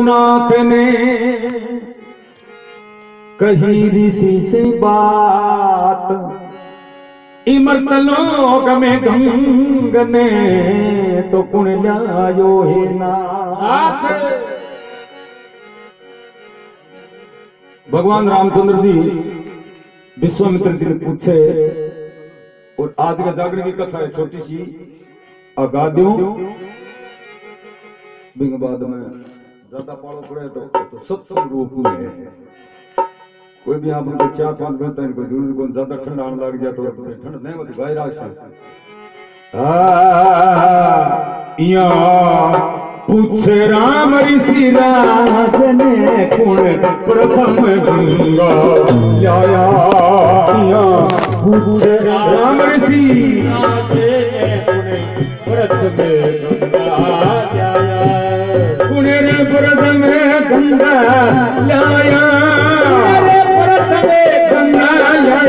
रघुनाथ ने कही ऋषि से बात, इमर्त लोक में गंग ने तो पुण्य लायो है नाथ। भगवान रामचंद्र जी विश्वामित्र जी ने पूछे, और आज का जागरण की कथा है छोटी सी, आगाद्यों बिंग बाद में ज्यादा पालो पड़े तो सत्संग रूप में है। कोई भी आप उनको 4-5 घंटे इनको जरूर को ज्यादा ठंड आने लग जाए तो ठंड नहीं होती गायराज से पूछ राम ऋषि राज ने कुण प्रथम गंगा लाया। पूछ राम ऋषि प्रथम गंगा लाया, गंगा लाया,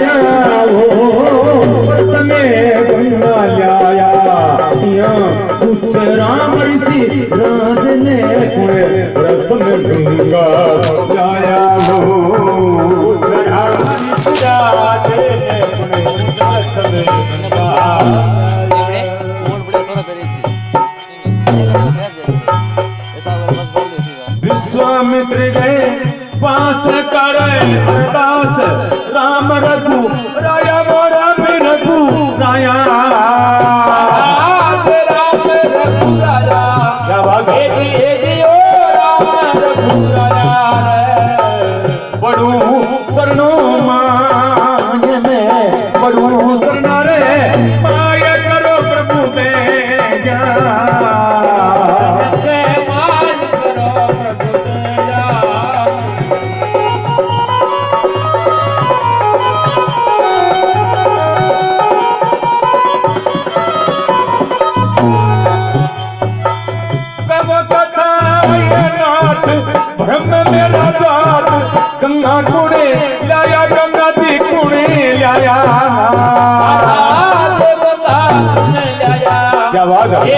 प्रथम गंगा लाया। उस राम ऋषि राज ने प्रथम गंगा लाया। विश्वामित्र गए पास करे अरदास, राम रघु राया मोरा में रघु राया। राम रघु राया बड़ू शरणों मान में बड़ू शरणा रे माया करो प्रभु में ब्रह्म मेरा जात गंगा कुड़े लाया, गंगा जी कुड़े लाया। क्या बात है?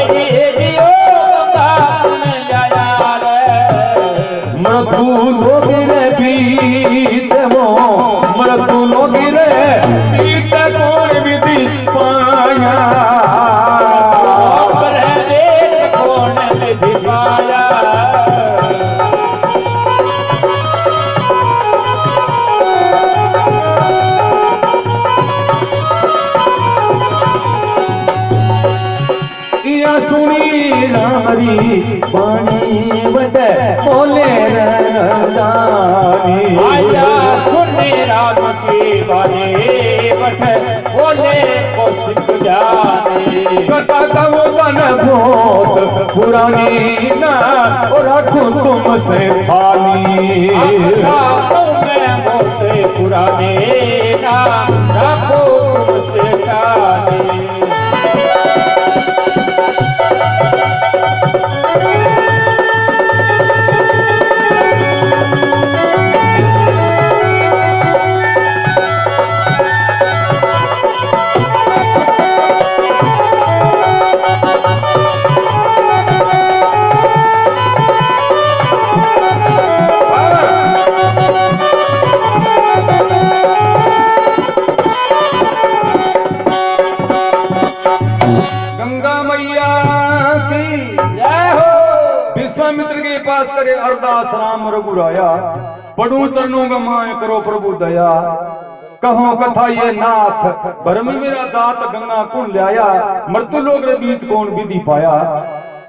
मृत्यु लोग रे बीत वो, मृत्यु लोग रे बीत कौन विधि पाया, कौन विधि पाया। सुनी रामरी पानी बट बोले रानी, आया सुनी राम की बानी बट बोले को सिख जाने। कथा कब बन बहुत पुरानी ना और रखूं तुमसे खाली, बहुत पुरानी ना रखो तुमसे खाली। विश्वामित्र के पास करे अरदास राम रघुराया, पढ़ू चरणों का माय करो प्रभु दया। कहो कथा ये नाथ भरम मेरा जात गंगा कुण लाया, मृत्यु लोग रे बीच कौन विधि पाया।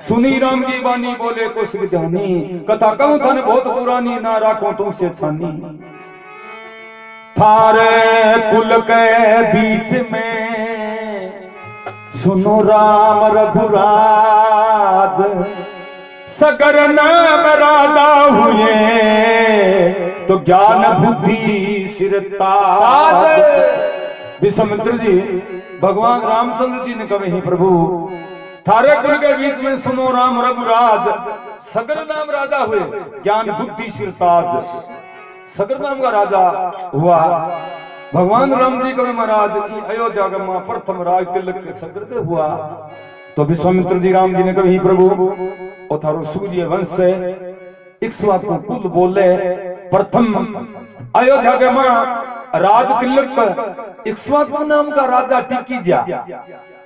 सुनी राम की बानी बोले कुछ ध्यानी, कथा कहूं धन बहुत पुरानी ना राखो तुमसे छानी। थारे कुल के बीच में सुनो राम रघुराज, सगर नाम राजा हुए तो ज्ञान बुद्धि सिरताज। विश्वामित्र जी भगवान रामचंद्र जी ने कहे, प्रभु थारे कुल के बीच में सुनो राम रघुराज, सगर नाम राजा हुए ज्ञान बुद्धि सिरताज। सगर नाम का राजा हुआ भगवान राम जी कवि महाराज की अयोध्या गमा प्रथम राज तिलक के सगर हुआ। तो विश्वामित्र जी राम जी ने कही, प्रभु ओ थारो सूर्य वंश से इक्ष्वाकु कुल बोले प्रथम अयोध्या के मां राज तिलक इक्ष्वाकु नाम का राजा टिकिजा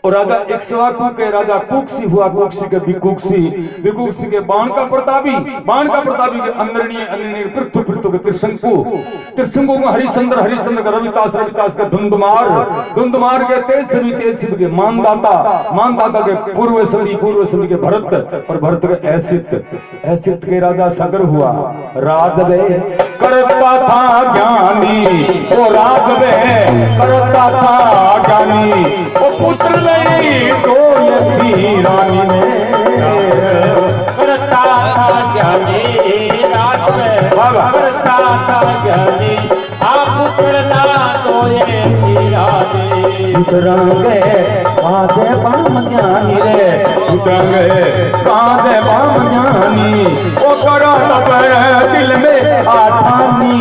और राजा इक्ष्वाकु के राजा कुक्षी हुआ, कुक्षी के विकुक्षी, विकुक्षी के बाण का प्रतापी के अंदरणीय पृथु के त्रिशंकु, त्रिशंकु को हरिश्चंद्र, हरिश्चंद्र का रविदास, रविदास के धुंधमार के तेज शिव के मानदाता के पूर्व के भरत और भरत के ऐसित के राजा सगर हुआ। राघवे करता था ज्ञानी, ओ राघवे करता था ज्ञानी, ओ पुत्र नहीं तो यथी रानी में करता था ज्ञानी, राघवे करता था ज्ञानी, आप पुत्र ना तो यथी रानी। उतरंगे कांधे बाम ज्ञानी रे, उतरंगे कांधे बाम ज्ञानी, ओ करो तब दिल में आसानी।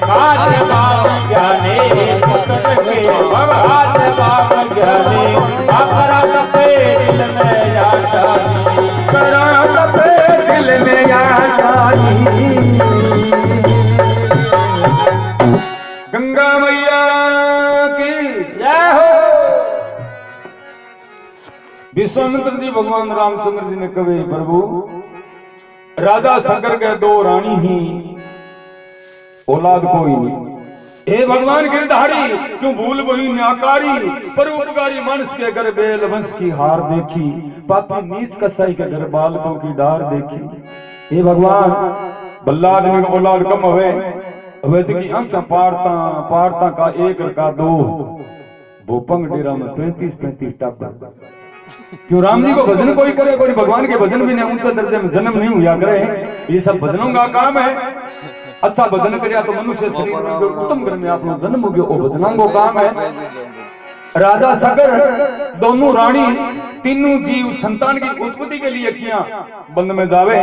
कांधे बाम ज्ञानी, उतरंगे कांधे बाम ज्ञानी, अपरा तपे दिल में आसानी, करा तपे दिल में आसानी। गंगा मैया की जय हो। विश्वामित्र जी भगवान रामचंद्र जी ने कहे प्रभु राजा शंकर के दो रानी ही, औलाद कोई नहीं। हे भगवान गिरधारी क्यों भूल वही न्याकारी, पर उपकारी मानस के घर बेल वंश की हार देखी, पापी नीच कसाई के घर बालकों की डार देखी। हे भगवान बल्ला आदमी को औलाद कम हुए की अंक पारता का एक का दो, भोपंग डेरा में 35-35 टापर। क्यों राम जी को भजन कोई करे, कोई भगवान के भजन भी नहीं, ऊंचे दर्जे में जन्म नहीं हुआ करे। ये सब भजनों का काम है। अच्छा भजन करे तो मनुष्य शरीर में उत्तम घर में आप लोग जन्म हो गए, वो भजनों को काम है। राजा सगर दोनों रानी तीनों जीव संतान की उत्पत्ति के लिए किया बंद में जावे।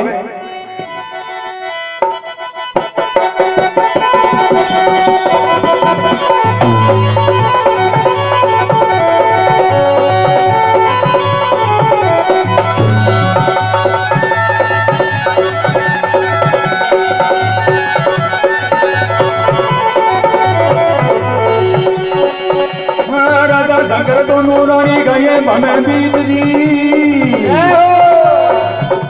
दोनों रानी गए बन बीत दी,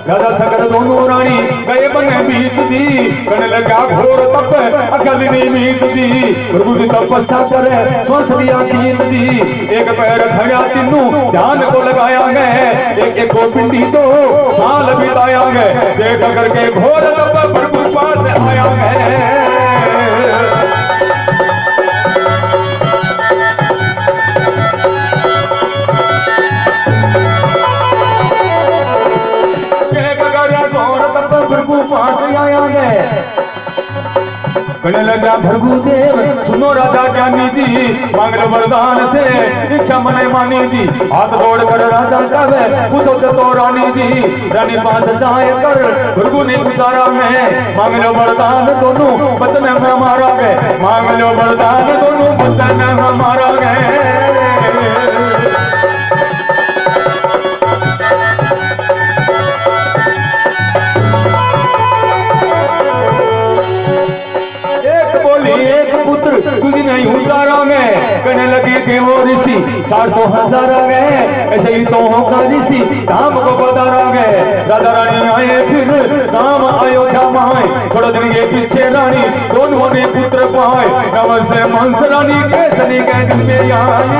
राजा सगर दोनों रानी गए बन बीत दी, करने लगा घोर तप अकल नहीं मीत दी, प्रभु जी तपस्या करे श्वास लिया खींच दी, एक पैर खड़ा तीनों ध्यान को लगाया गए, एक को पिंडी तो साल बिताया गए, देख करके घोर तप प्रभु पास आया गए। कहने लगा भृगुदेव सुनो राजा ज्ञानी जी, मांगल वरदान से इच्छा मने मानी जी, हाथ जोड़ कर राजा कहे पूछो तो रानी जी, रानी पास जाए कर भृगु ने उतारा में, मांगल वरदान दोनों बचन में मारा गए, मांगल वरदान दोनों बचन में मारा गए। तुझे नहीं उतारा में, कहने लगी देवो ऋषि 60,000 आ गए, ऐसे ही तो होगा ऋषि धाम को बता गए। राजा रानी आए फिर राम अयोध्या माए, थोड़ा दिन के पीछे रानी दोनों ने पुत्र पाए, नव से मंस रानी के सनी के दिन में आई।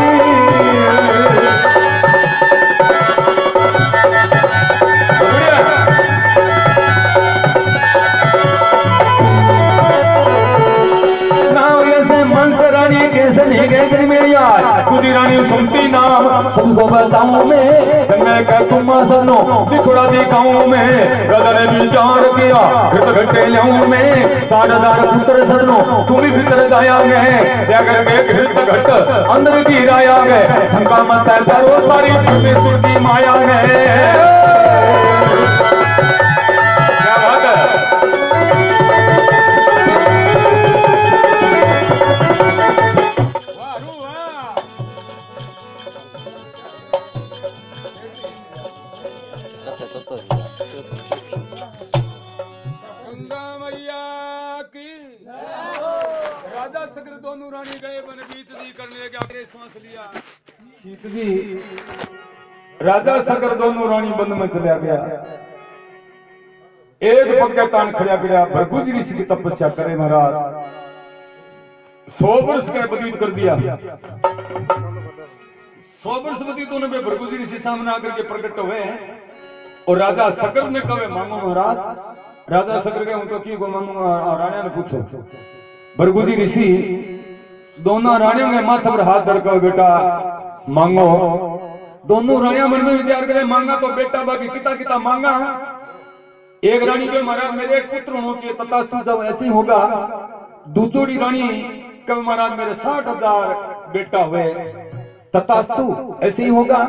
तुझी रानी सुनती नाम सबको बताऊं मैं क्या तुम सनो दिखुड़ा दिखाऊं मैं, राजा ने विचार किया घट घटे लाऊं मैं, 60,000 पुत्र सनो तुम ही भीतर जाया गए, करके घृत घट अंदर गिराया गए, शंका मत करो सारी परमेश्वर की माया है। राजा सगर दोनों रानी गए बन बीच दी करने क्या करे सांस लिया शीत जी राजा सगर दोनों रानी बंद में चला गया एक पक्के तान खड़ा गया भृगु जी ऋषि की तपस्या करे महाराज 100 वर्ष का व्यतीत कर दिया 100 वर्ष व्यतीत होने पे भृगु जी ऋषि सामने आकर के प्रकट हुए हैं और राजा सगर ने कहे मांगो महाराज राजा सगर के तो की को मांगूंगा राणा ने पूछो भृगु जी ऋषि दोनों रानियों के माथे पर हाथ धरकर बेटा मांगो दोनों रानियां मन में विचार करे मांगा तो बेटा बाकी किता किता मांगा एक रानी के महाराज मेरे एक पुत्र होना चाहिए तथास्तु जब ऐसे ही होगा दूसरी रानी कल महाराज मेरे 60,000 बेटा हुए तथास्तु ऐसे ही होगा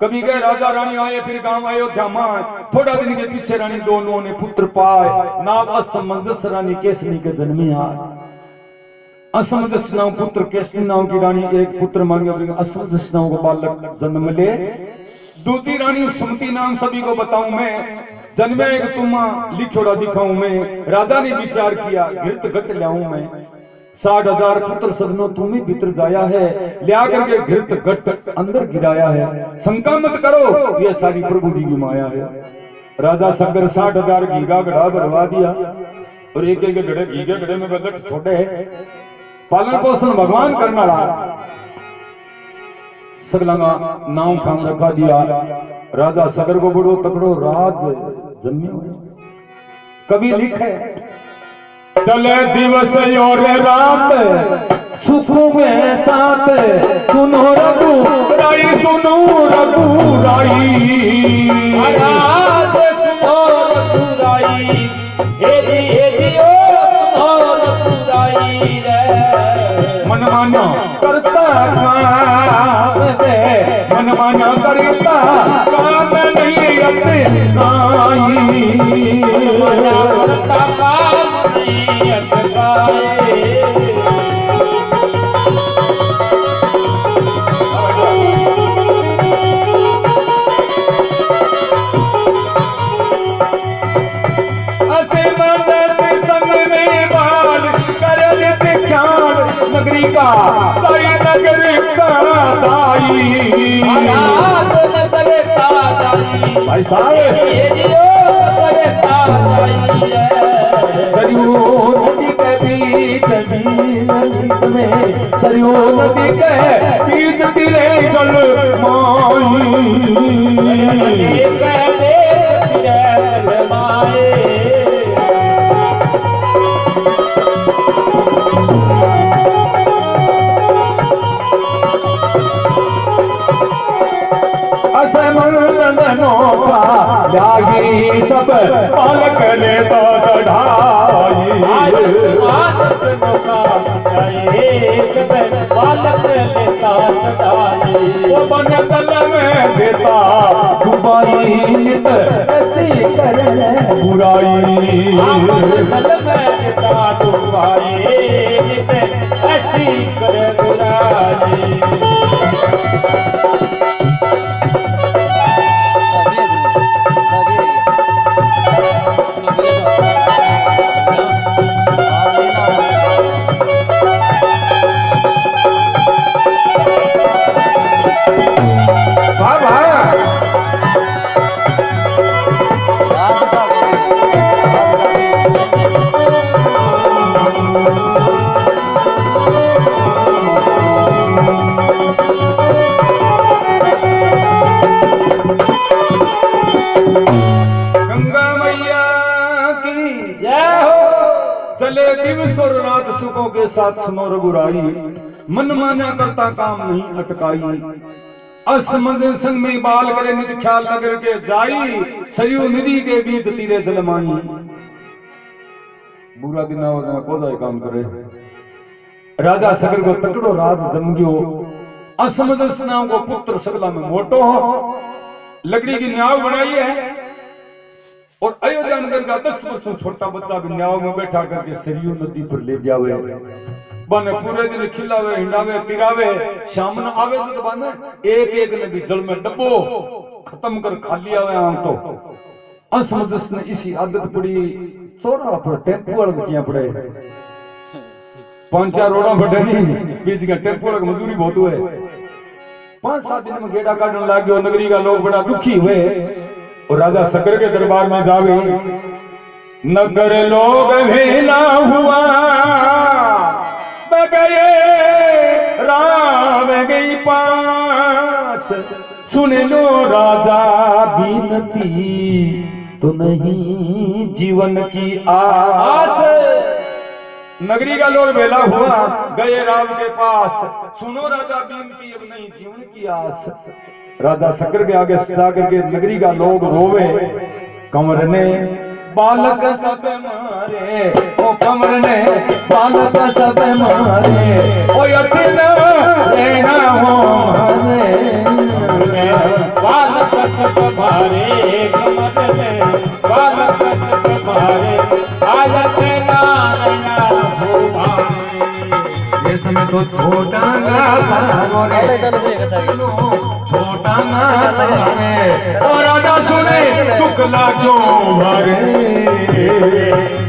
कभी गए राजा रानी आए फिर गांव अयोध्या में थोड़ा दिन के पीछे रानी दोनों ने पुत्र पाए नाम असमंजस रानी केसनी के जन्मी आए असमंजस नाम पुत्र केसनी नाम की रानी एक पुत्र मांगे असमंजस नाम को बालक जन्म ले दूसरी रानी सुमति नाम सभी को बताऊं मैं जन्मे एक तुम लिखोड़ा दिखाऊं मैं राजा ने विचार किया घृत घट लाऊं मैं 60,000 पुत्र सदनों तुम्हें भीतर जाया है लिया करके घृत घट अंदर गिराया है शंका मत करो ये सारी प्रभु जी की माया है राजा सगर 60,000 घीगा गढ़ा भरवा दिया और एक एक घड़े घीगे घड़े में बजट छोटे पालन पोषण भगवान करना रहा सगला नाम काम रखा दिया राजा सगर को बड़ो तकड़ो राज जमियो कभी लिखे चले दिवस और रात सुखों में साथ सुनो रघु राई सुनो रघु राई सुनो रघु राई हे ओ रघु राई रे मन मानो करता काम दे मन मानो करता काम नहीं अपने करता काम नहीं अपने नगरी का साई नगरी का दाई भाई साहब सरयू नदी के बीच में सरयू नदी के बीच तिरे जल माई त्यागी सब पालक ने तो चढ़ाई पालक लेता चढ़ाई वो बन तल में देता डुबाई नित ऐसी करे बुराई तल में देता डुबाई नित ऐसी करे बुराई सुखों के साथ सुनो रघुराई मन माना करता काम नहीं अटकाई असमंजस संग में बाल करे नित ख्याल नगर के जाई सरयू नदी के बीच तीरे जलमाई बुरा दिन कोदा काम करे राजा सगर को तकड़ो राज जमगियो असमंजस नाम को पुत्र सगला में मोटो हो लकड़ी की न्याव बनाई है और अयोध्या नगर का 10 वर्षों छोटा बच्चा भी न्याव में बैठा करके सरयू नदी पर ले जावे बने पूरे दिन खिलावे हिंडावे तिरावे शाम न आवे तो बने एक एक ने भी जल में डब्बो खत्म कर खाली आवे आम तो असमंजस ने इसी आदत पड़ी चोरा पर टेम्पो वाले किया पड़े 5-4 रोड़ा बढ़े नहीं बीच का टेम्पो की मजदूरी बहुत हुए 5-7 दिन में गेड़ा काटने लग गए नगरी का लोग बड़ा दुखी हुए और राजा शकर के दरबार में जावे नगर लोग भेला हुआ बगये राम गई पास सुन लो राजा बीनती तो नहीं जीवन की आस नगरी का लोग बेला हुआ गए राम के पास सुनो राजा बीनती अब नहीं जीवन की आस राजा शकर के आगे सजा करके नगरी का लोग रोवे कंवर ने बालक सब मारे ओ कंवर ने बालक सब मारे ओ यतिना रहना हो मारे बालक सब मारे कंवर ने बालक सब मारे आयत नारायण हो मारे ये समय तो छोटा छोटा और राजा सुने टुकला क्यों भरे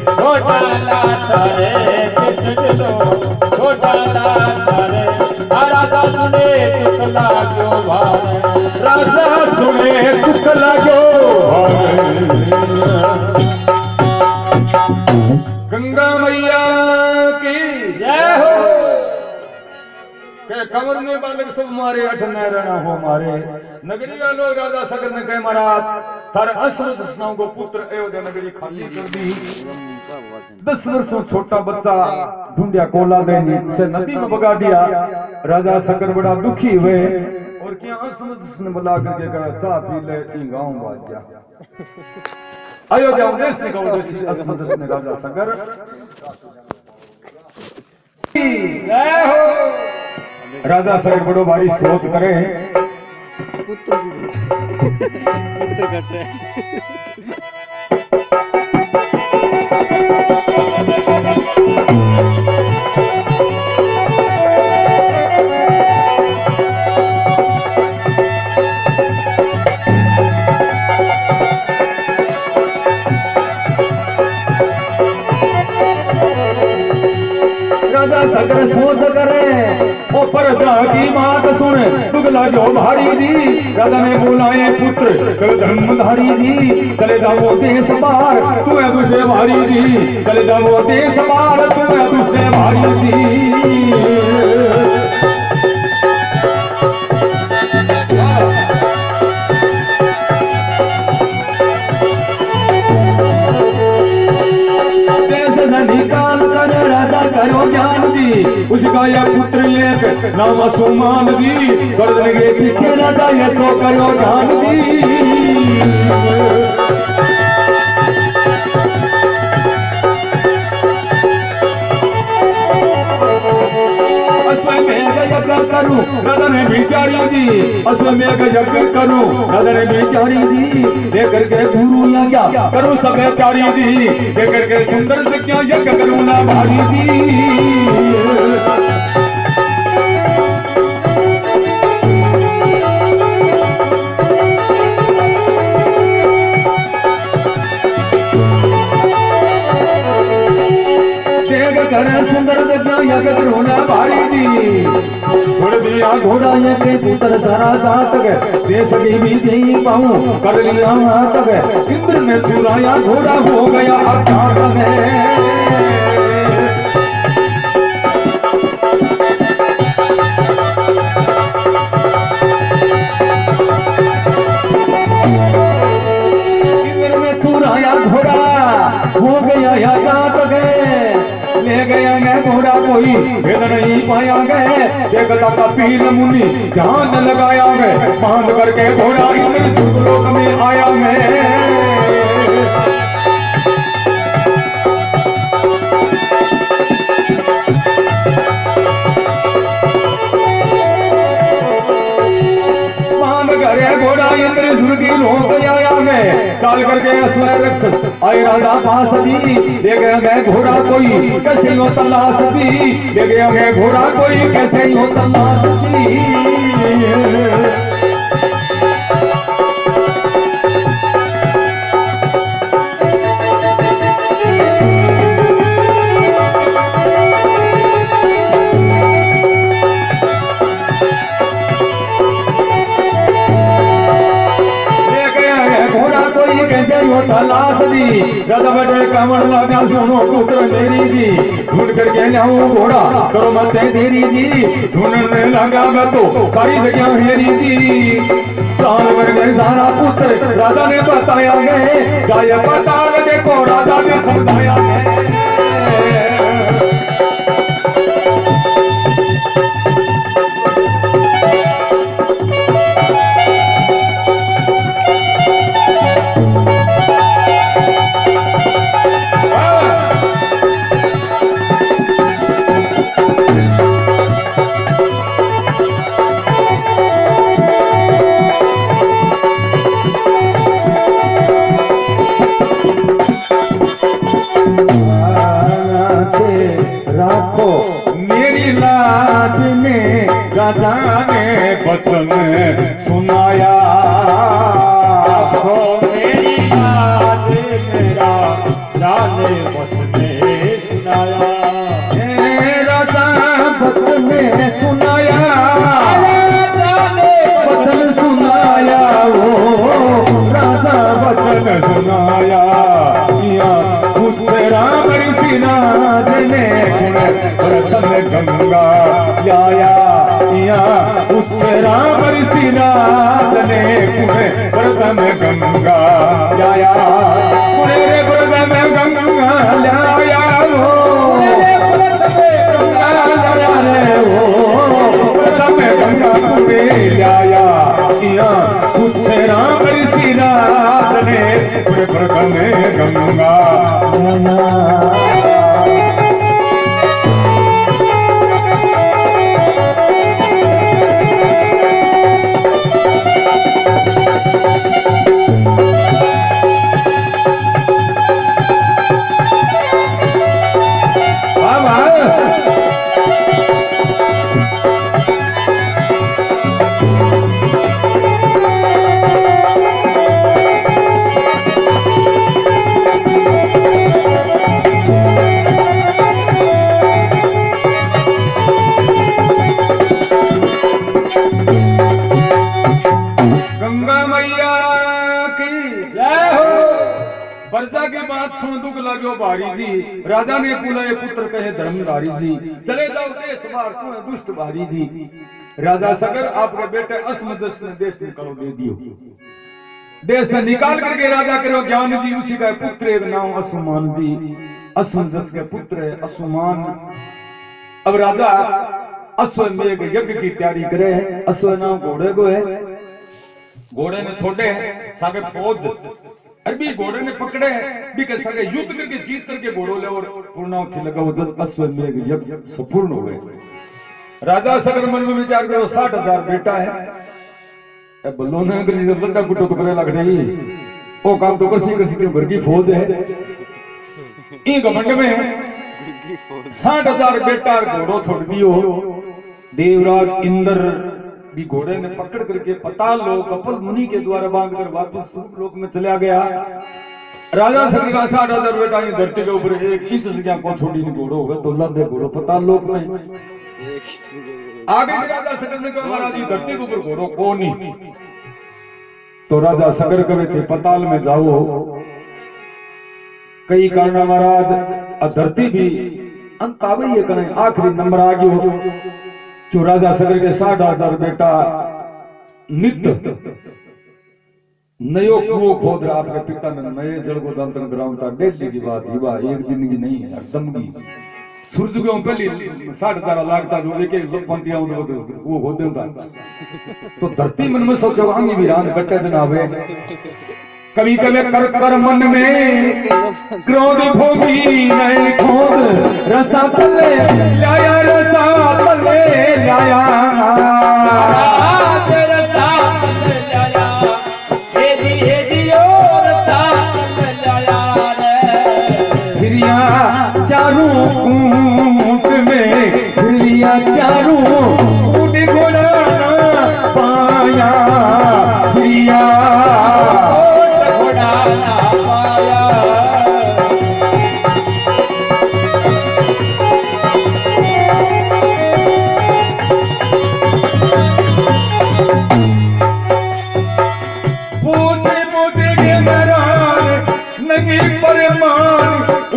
छोटा लारे छोटा लारे राजा सुने टुकला क्यों भरे राजा सुने टुकला क्यों भरे गंगा मैया की जय हो के कंवर में बालक सब मारे अठ नारायण हो मारे नगरी का लोग राजा शकर ने कहे महाराज थारे अश्रु स्नाओं को पुत्र अयोध्या नगरी खाली कर दी 10 वर्षों छोटा बच्चा ढूंढिया कोला देनी उसे नदी में बगा दिया राजा शकर बड़ा दुखी हुए और क्या अश्रु ने बुला करके कहा चाह पी ले गांव बाज जा अयोध्या उद्देश्य ने कहा उद्देश्य अश्रु ने राजा शकर जय हो राजा शकर बड़ो भारी सोच करे पुत्र करते राजा शकर सोच करे ओ प्रजा की बात सुन दुगला जो भारी दी राजा ने बुलाए पुत्र कर धर्मधारी दी चले जाओ देश बार तू है दूसरे भारी दी चले जाओ देश बार तू है दूसरे भारी दी निकाल कर राजा करो ज्ञान दी उसका यह पुत्र एक नाम सुमान दी गर्दन के पीछे राजा ये सो करो ज्ञान दी करूं राजा ने बिचारी दी अश्वमेघ यज्ञ करूं राजा ने बिचारी दी लेकर के गुरु या क्या करूं सब प्यारी दी लेकर के सुंदर से क्या यज्ञ करूं ना भारी दी सुंदर यज्ञ करूना भारी दी छोड़ दिया घोड़ा यज्ञ पुत्र सारा सात देश की भी नहीं पाऊं कर लिया तक इंद्र ने चुराया घोड़ा हो गया अर्थात इंद्र ने चुराया घोड़ा हो गया याद ले गया मैं घोड़ा कोई भेद नहीं पाया गए देखता कपिल मुनि ध्यान लगाया मैं बांध करके घोड़ा इंद्र सुरलोक में आया मैं घोड़ा इंद्र सुर्गी लोक आया मैं चाल करके अश्वरक्ष आए राजा पास दी ले गया मैं घोड़ा कोई कैसे हो तलाश दी ले गया मैं घोड़ा कोई कैसे हो तलाश दी जी राजा बेटे कामण लगा सुनो पुत्र मेरी जी ढूंढ करके लाऊं घोड़ा करो मत देरी जी ढूंढने लगा मैं तो सारी जगह हेरी जी साल भर में सारा पुत्र राजा ने बताया गए जाए बता देखो राजा ने समझाया गए राखो मेरी लाज में राजा ने वचन सुनाया राखो मेरी लाज मेरा राजा ने वचन सुनाया राजा वचन सुनाया राजा ने वचन सुनाया वो राजा वचन सुनाया राम ऋषिनाथ ने गुण प्रथम गंगा लाया उच्च राम ऋषिनाथ ने गुण प्रथम गंगा लाया प्रथम गंगा लाया प्रथम गंगा पुणे लाया उच्च राम ऋषिनाथ ने गुण प्रथम गंगा प्रजा की बात सुन दुख लाग्यो भारी जी राजा ने बुलाए पुत्र कहे धर्मधारी जी चले जाओ देश बार तुम्हें दुष्ट भारी जी राजा सगर आपके बेटे असमदस ने देश निकालो दे दियो देश से निकाल करके राजा करो ज्ञान जी उसी का पुत्र एक नाम असुमान जी असमदस के पुत्र है असुमान अब राजा अश्वमेघ यज्ञ की तैयारी करे अश्व नाम घोड़े को है घोड़े ने छोड़े सागे फौज अभी घोड़े ने पकड़े भी कह सके युद्ध करके जीत करके घोड़ो ले और पूर्णावती लगा उधर अश्वमेघ यज्ञ संपूर्ण हो गए राजा सगर मन में विचार करो 60,000 बेटा है बल्लो ने अगर बंदा कुटो तो करे लग रही वो काम तो करसी के भर की फौज है ये घमंड में 60,000 बेटा घोड़ो छोड़ दियो देवराज इंद्र भी घोड़े ने पकड़ करके पताल लोक कपिल मुनि के द्वारा बांधकर वापस लोक में चला गया राजा सगर का 60,000 बेटा ये धरती के ऊपर एक इंच जगह को छोड़ी नहीं घोड़ो होगा तो लदे घोड़ो पताल लोक में आगे राजा सगर ने कहा महाराज ये धरती के ऊपर घोड़ो को नहीं तो राजा सगर कहे थे पताल में जाओ कई कारण महाराज धरती भी अंत आवे ये कने आखिरी नंबर आ गयो जो राजा सगर के 60,000 बेटा नित्य नयो कुओं खोद रहा आपके पिता ने नए जड़ को दांतन ग्राउंड था डेली की बात ही बात एक दिन की नहीं है एकदम की सूरज को पहली 60,000 लागता जो एक एक पंक्तियां वो होते था तो धरती मन में सोचो आंगी भी रान कटे जनावे कभी कभी कर कर मन में क्रोध भोगी नहीं खोद रसा तले लाया रसा तले लाया रसा तले लाया हेदी और रसा तले लाया रे फिरिया चारू ऊंट में फिरिया चारू ऊंट घोड़ा ना पाया फिरिया पूछ के मरार नहीं परमान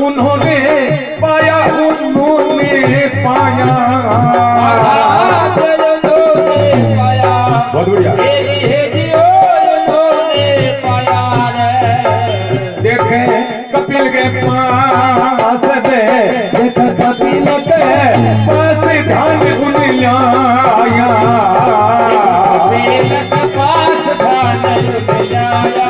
उन्होंने पाया, उन्होंने पाया। बहुत बढ़िया। देखे कपिल के पास दे, देखे कपिल के पास ध्यान उन लाया, कपिल के पास ध्यान उन लाया।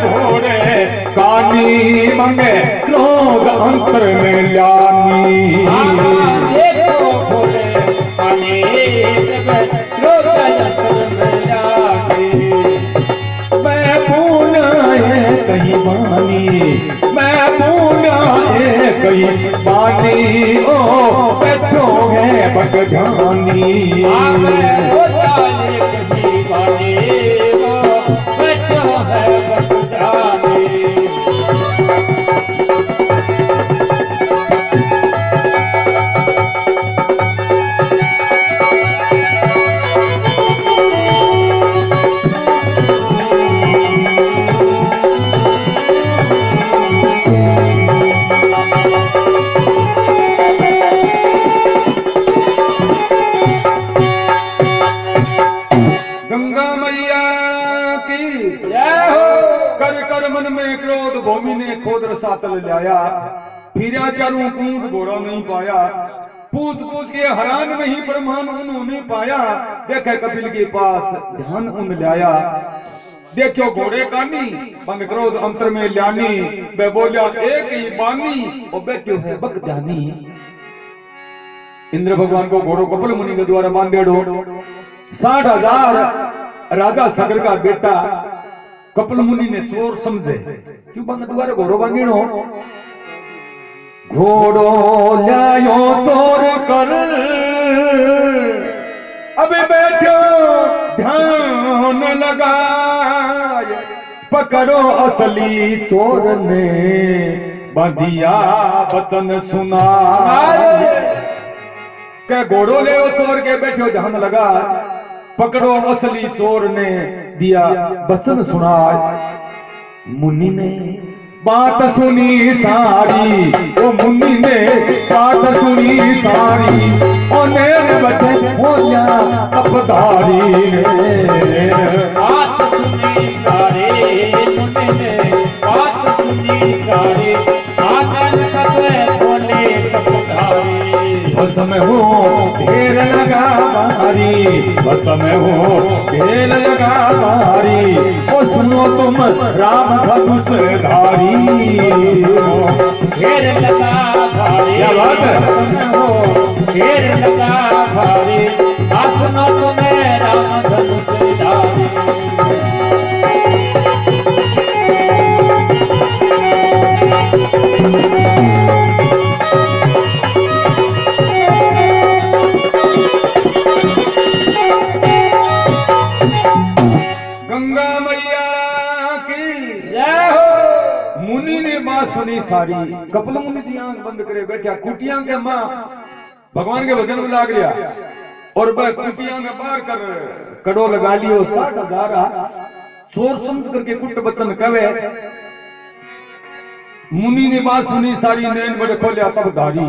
घोड़े कानी मंगे क्रोध अंतर में लानी, देखो घोड़े कानी क्रोध अंतर में लानी। मैं पूना है कहीं बानी, मैं पूना है कहीं बानी, ओ बैठो है बगजानी, कहीं बानी बैठो है बगजानी। गंगा मैया की जय हो। कर कर मन में क्रोध भूमि ने खोद रसातल लाया, फिरा चारों कूट घोड़ा नहीं पाया, पूछ पूछ के हैरान नहीं प्रमाण उन्होंने पाया। देखे कपिल के पास ध्यान उन लाया, देखो घोड़े कानी बंग क्रोध अंतर में ल्यानी। वे बोलिया एक ही बानी, और बैठो है बगजानी। इंद्र भगवान को घोड़ो कपिल मुनि के द्वारा बांधेड़ो। 60,000 राजा सगर का बेटा कपिल मुनि ने चोर समझे, क्यों बंद द्वारा घोड़ो बांधेड़ो। घोड़ो लायो चोर कर, अभी बैठो ध्यान लगाए, पकड़ो असली चोर ने बंधिया वचन सुना। के घोड़ो ले चोर के बैठो ध्यान लगा, पकड़ो असली चोर ने दिया वचन सुना। मुनि ने बात सुनी सारी, ओ मुनि ने बात सुनी सारी, ओ नेर बटे होया अपधारी ने। बात सुनी सारी मुनि ने बात सुनी सारी, आदन कते बोले अपधारी। बस में हो ढेर लगा भारी, बस में हो ढेर लगा भारी, ओ सुनो तुम राम धनुष धारी। ढेर लगा भारी, क्या बात है। ढेर लगा भारी, आ सुनो तुम्हें राम धनुष धारी। गंगा मैया की जय हो। मुनि ने बात सुनी सारी, कपिल मुनि जी आंख बंद करे बैठा, कुटिया के मां भगवान के भजन में लाग गया, और वह कुटिया में बाहर कर कड़ो लगा लियो। 60,000 चोर समझ करके कुट बचन कवे। मुनि ने बात सुनी सारी, नैन बड़े खोलिया तब धारी,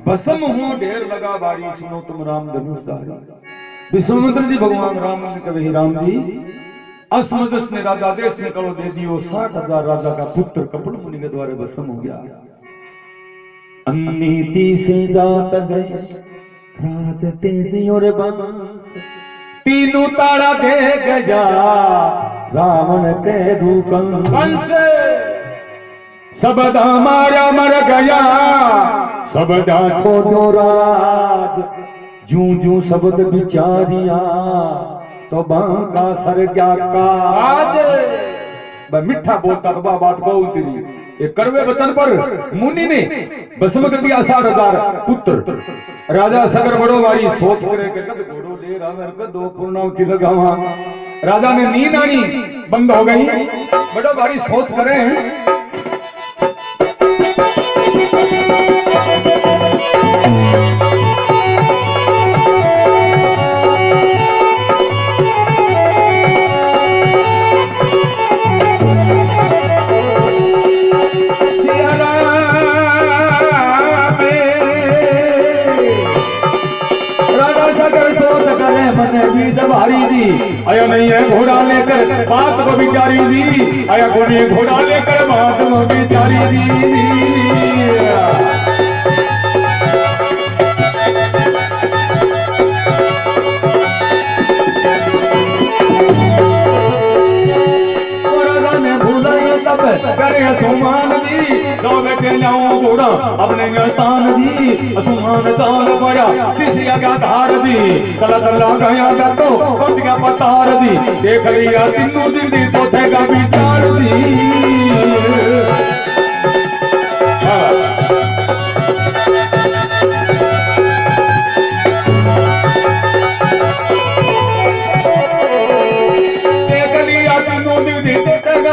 भस्म हो ढेर लगा भारी, सुनो तुम राम धनुष धारी। विश्वामित्र जी भगवान राम ने कहे, राम जी असमंजस ने राजा देश ने कड़ो दे दियो। 60,000 राजा का पुत्र कपिल मुनि के द्वारा भस्म हो गया। अनीति से जात है राज तेजी और बंस, तीनों तारा दे गया रावण के रूकं वंश। सबदा मारा मर गया, सबदा छोड़ो राज, जूं जूं शब्द विचारिया तो बांका सर क्या का। मिठा बोलता तो बात बहुत तेरी। ये कड़वे वचन पर मुनि ने भस्म कर दिया 60,000 पुत्र। राजा सगर बड़ो भारी सोच करे के कद घोड़ो ले रावण के दो पूर्णावती लगावा। राजा ने नींद आनी बंद हो गई, बड़ो भारी सोच करे दी, आया नहीं है घोड़ा लेकर बात को बिचारी दी, आया कोई घोड़ा लेकर बात को बिचारी दी। करे सुमान दी दो बेटे लाऊं घोड़ा अपने स्थान दी, सुमान दान पड़ा शिष्या का धार दी, तला तला गया का तो पहुंच गया पतार दी, देख लिया तीनों दिन दी चौथे का विचार दी।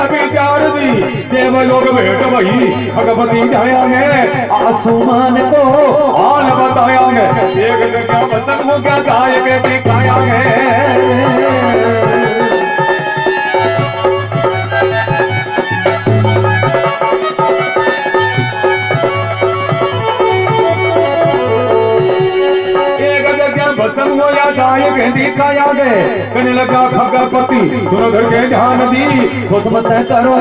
विचार दी देवलोक भेंट भई भगवती जाया है आसमान को हाल बताया है, एक जगह बसन हो गया गाय के दिखाया है। बसन होया गाय के दिखाया गए, कहने लगा खगपति सुनो घर के ध्यान दी, सोच मत करो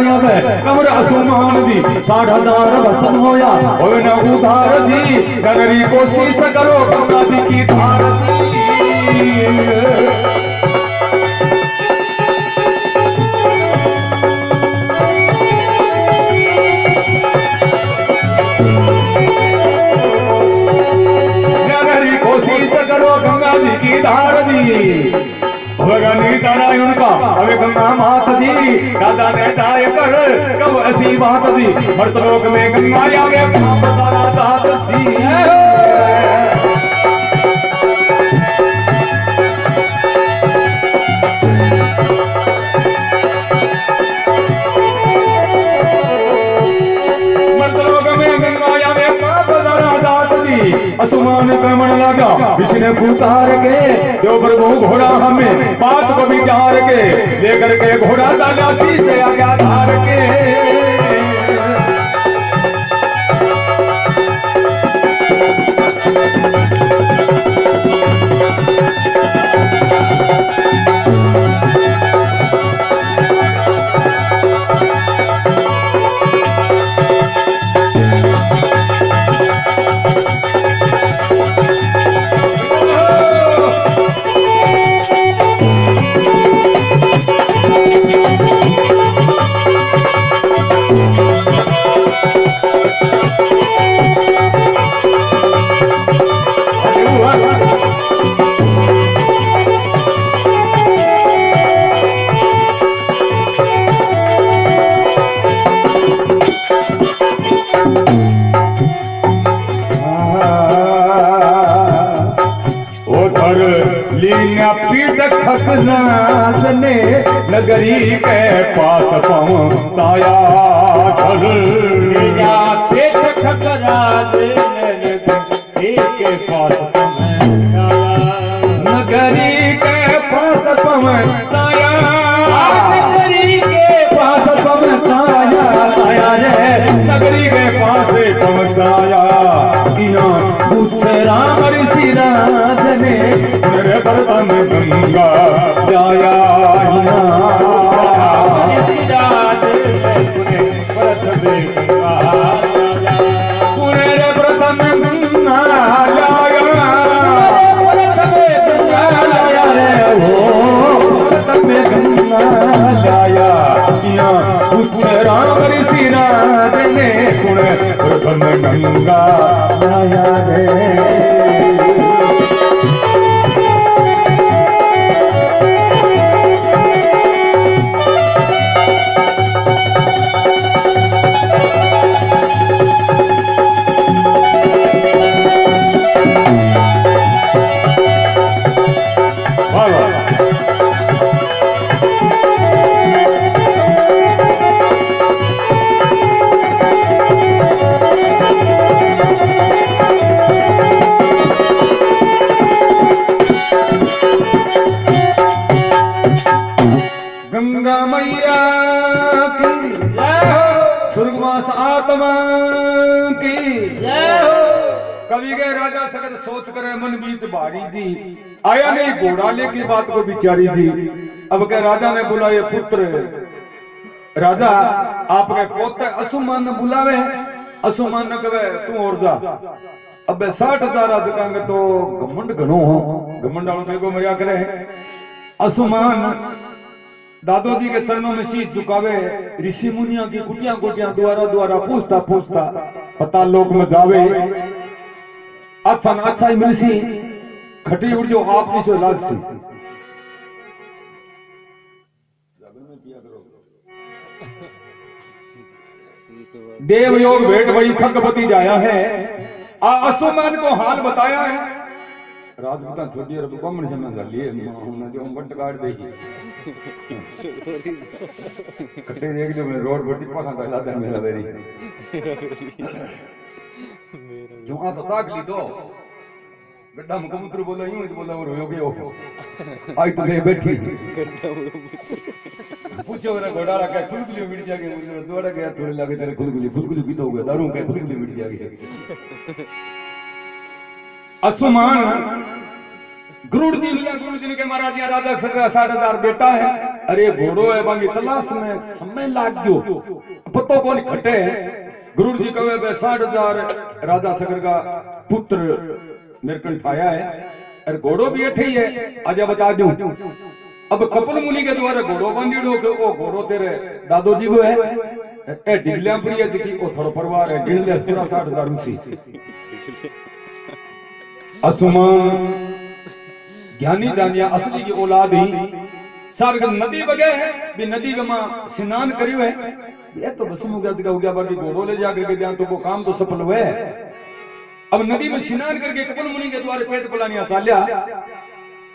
कमर असुमान दी, 60,000 बसन होया और न उधार दी, नगरी कोशिश करो गंगा जी की धार दी। गंगा जी की धार दी भगनी नारायण का अवे गंगा मात दी, राजा ने जाय कर कब ऐसी बात दी, मर्तलोक में गंगा आवे पाप सारा दात दी। असुमान कमण लगा विष्णु पुकार के जो प्रभु घोड़ा हमें बात को विचार के लेकर के घोड़ा दासी से आज्ञा धार के। खगराज ने नगरी के पास पहुंचाया घर, खगराज ने नगरी के पास पहुंचाया, नगरी के पास पहुंचाया, नगरी के पास पहुंचाया, आया रे नगरी के पास पहुंचाया, पूछ राम ऋषि राज ने बर्तन गंगा जाया, राम ऋषि राज ने बर्तन गंगा जाया रे। अभी गए राजा सगत सोच करे मन बीच भारी जी, आया नहीं घोड़ा लेके बात को बिचारी जी। अब के राजा ने बुलाए पुत्र, राजा आपके पोते असुमान ने बुलावे, असुमान ने कहे तू और जा। अब 60,000 राज कहेंगे तो घमंड घणो हो, घमंड वालों बेगो मरिया करे। असुमान दादो जी के चरणों में शीश झुकावे, ऋषि मुनिया की कुटिया कुटिया द्वारा द्वारा पूछता पूछता पता लोक में जावे। अच्छा न अच्छा ही मिलसी, खटी उड़ जो आप जिसो लाजसी। देवयोग भेंट वही खकपति जाया है, असुमान को हाल बताया है। राजपूता छोटी और बमण से मैं लिए हमने जो बट काट देगी कटे देख जो मैं रोड पर टिप्पा का लाता मेरा बेरी जो आ तो ताक ली दो गड्ढा मुकमुत्र बोला यूं तो बोला वो रोयो गयो आई तो ले बैठी पूछो मेरा घोड़ा रखा खुलगुली मिट जाके मुझे दोड़ा गया थोड़े लगे तेरे खुलगुली पीता हुआ दारू के खुलगुली मिट जाएगी। असुमान गुरुड़ जी मिला, गुरु जी ने कहा महाराज यहाँ राजा 60,000 बेटा है, अरे घोड़ो है बाकी तलाश में समय लाग गयो पतो कौन खटे है। गुरु जी कहे 60,000 राजा सगर का पुत्र मेरे को पाया है, अरे घोड़ो भी अठे ही है, आजा बता दूं। अब कपिल मुनि के द्वारा घोड़ो बंदियो के ओ घोड़ो तेरे दादो जी को है, ए डिगलियां पड़ी है देखी ओ थोड़ा परिवार है गिन ले पूरा 60,000 उसी। असुमान ज्ञानी दानिया असली की औलाद ही सार्ग नदी बगे है भी नदी का मां स्नान करियो है, ये तो बस हो गया बाकी घोड़ो ले जाकर के दिया तो वो काम तो सफल हुए। अब नदी में स्नान करके कपिल मुनि के द्वारा पेट पलानिया चाल्या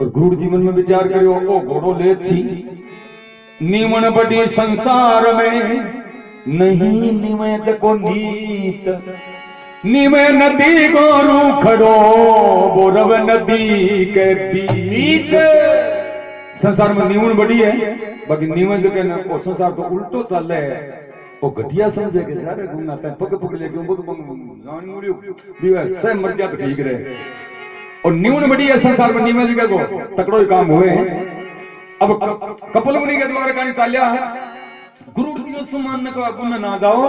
और गुरु जी मन में विचार करियो ओ घोड़ो ले छी नीमन बड़ी संसार में नहीं निवेद को नीच निवे नदी को रू खड़ो बोरव नदी के बीच। संसार में नीवण बड़ी है बाकी नीवन जो कहना वो संसार तो उल्टो चल रहा है, वो घटिया समझे के सारे घूमना था पग पग लेके वो तो जान मुड़ियो दिवे से मर जा तो ठीक रहे। और नीवण बड़ी है संसार में नीवन जगह को तकड़ो ही काम हुए। अब कपिल मुनि के द्वारा कहानी चालिया है, गुरु जी सुमान ने कहा गुण ना जाओ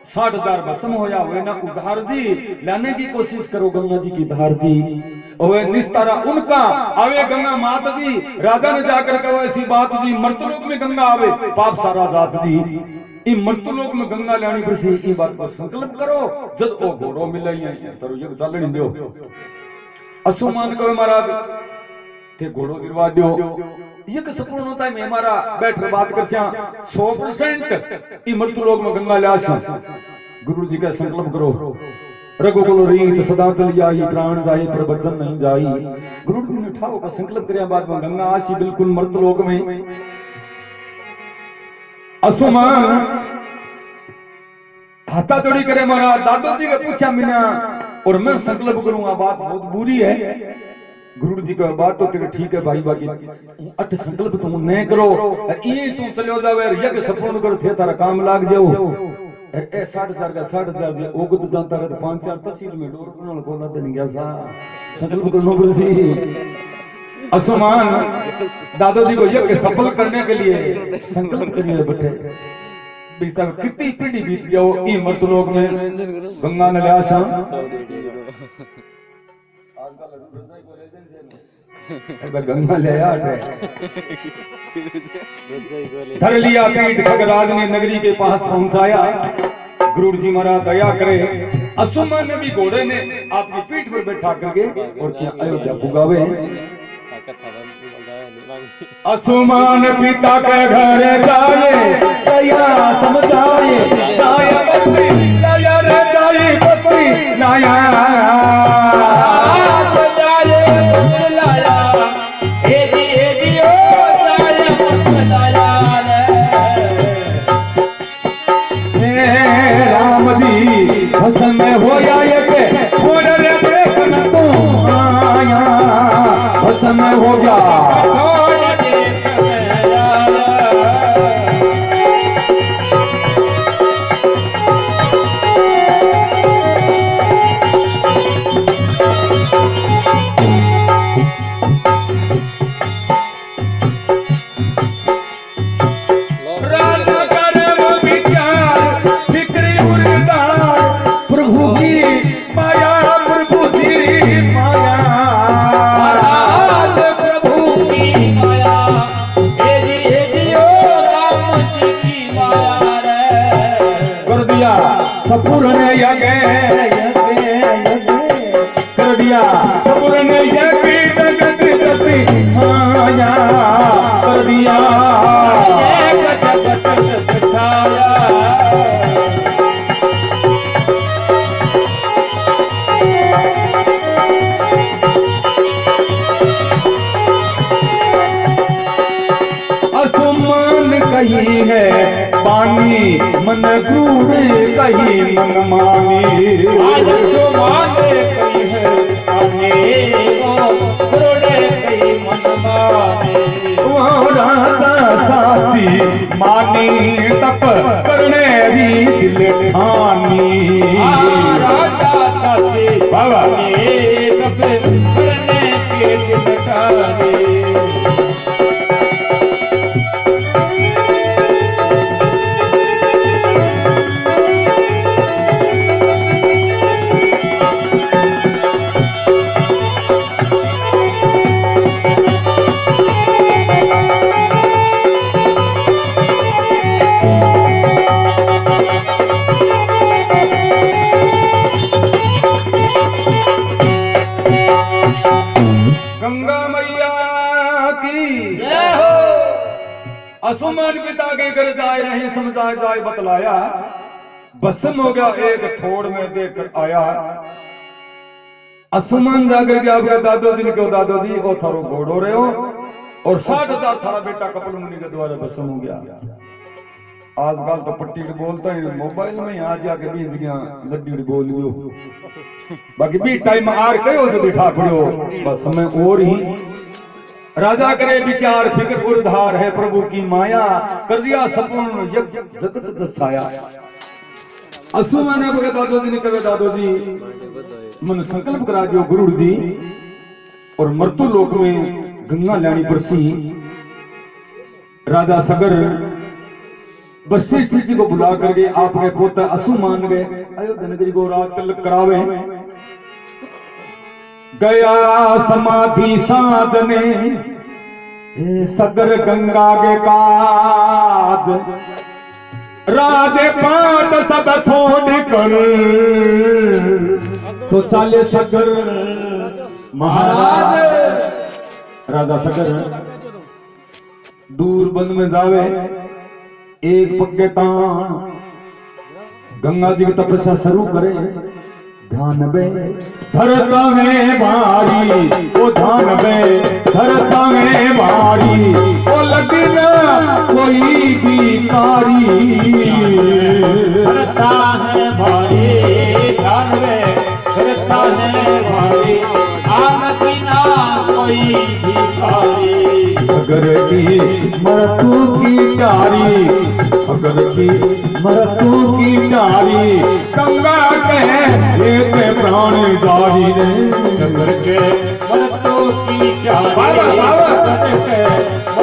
60,000 भस्म होया हुए ना उधार दी लाने की कोशिश करो गंगा जी की धार दी ओए निस्तारा उनका आवे गंगा मात दी। राजा ने जाकर कहो ऐसी बात दी मर्तलोक में गंगा आवे पाप सारा जात दी। इ मर्तलोक में गंगा लानी पड़सी ई बात को संकल्प करो जब ओ घोड़ो मिले है तरो ये चलनी दियो। असुमान कहो महाराज थे घोड़ो गिरवा दियो ये का सपूर्ण होता है मैं हमारा बैठ बात कर 100% ई मृत्युलोक में गंगा ल्यासा। गुरु जी का संकल्प करो रघुकुल रीत सदा चल जाई प्राण जाई पर वचन नहीं जाई। गुरु जी ने ठाओ का संकल्प करया बाद में गंगा आसी बिल्कुल मृत्युलोक में। असुमान हाथा जोड़ी करे महाराज दादो जी ने पूछा मिना और मैं संकल्प करूंगा बात बहुत बुरी है। गुरु जी का बात तो तेरे ठीक है भाई बाकी अठ संकल्प तुम नहीं करो ये तुम चलो जावे यज्ञ सपूर्ण करो थे तारा काम लाग जाओ ए 60,000 का 60,000 जे ओगु तो जानता रहे 5-4 तहसील में डोर बनाल बोला देन गया सा संकल्प करनो पड़सी। असुमान दादो जी को यज्ञ सफल करने के लिए संकल्प करिए बेटे बीता कितनी पीढ़ी बीत जाओ ई मर्तलोक में गंगा ने ल्यासा। गंगा ले धर लिया पीठ खगराज ने नगरी के पास पहुंचाया। गुरु जी महाराज दया करे असुमान ने भी घोड़े ने आपकी पीठ पर बैठा करके और क्या अयोध्या पुगावे। असुमान पिता के घर जाए दया समझाए दया बत्ती दया रे जाई बत्ती लाया भसन हो जाए के थोड़े देख न तू आया भसन हो गया कर दिया सब्र ने ये भी जगत जैसी छाया कर दिया जगत जैसी छाया कहीं है पानी मन गूढ़ कहीं मन मानी आज सुमान कहीं है पानी गूढ़ कहीं मन मानी वो राधा साची मानी तप करने भी दिल ठानी राधा साची बाबा तप करने के दिल ठानी असुमान पिता के घर जाए नहीं समझा जाए बतलाया भस्म हो गया एक थोड़ में देखकर आया असुमान जाकर के आपके दादोजी ने कहो दादोजी ओ थारो घोड़ो रहे हो और 60,000 थारा बेटा कपिल मुनि के द्वारा भस्म हो गया आजकल तो पट्टी बोलता है मोबाइल में आ जाके बीज गया लड्डी बोलियो बाकी भी टाइम आर कहो तो बिठा पड़ो बस मैं और ही राजा करे विचार फिक्र उधार है प्रभु की माया कर दिया सपूर्ण जगत दसाया असुमान अपने दादोजी ने कहे दादोजी मन संकल्प करा दियो गुरु दी और मृत्यु लोक में गंगा लानी परसी राजा सगर वशिष्ठ जी को बुला करके आपके पोता असुमान गए अयोध्या नगरी को रात तिलक करावे गया समाधि साधने सगर गंगा के काद राधे पाठ सब छोड़ कर तो चाले सगर महाराज राजा सगर दूर बंद में जावे एक पक्के तान गंगा जी की तपस्या शुरू करे ध्यान बे धरता में भारी ओ ध्यान बे धरता में भारी ओ लगना कोई भी कारी धरता है भारी ध्यान बे धरता है भारी आना कोई भी कारी सगर की मृत्यु की डारी सगर की मृत्यु की डारी गंगा के एक प्राण जारी रे सगर के मृत्यु की डारी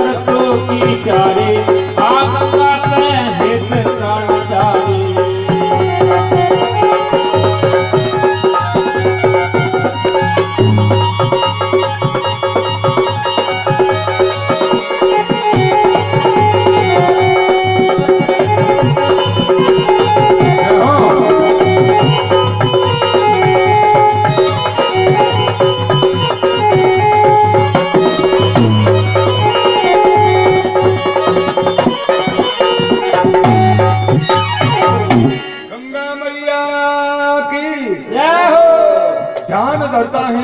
मृत्यु की डारी गंगा के एक प्राण जारी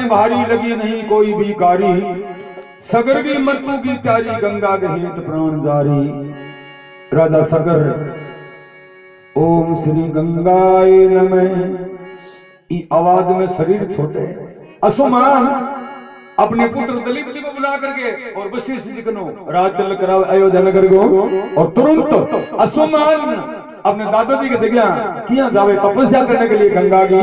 भारी लगी नहीं कोई भी कारी सगर की मृत्यु की प्यारी गंगा के हित प्राण जारी राजा सगर ओम श्री गंगाय नमः आवाज में शरीर छोटे असुमान अपने पुत्र दलीप जी को बुला करके और वशिष्ठ जी को राज तिलक कराओ अयोध्या नगर को और तुरंत असुमान अपने दादाजी के दिव्या किया जावे तपस्या करने के लिए गंगा की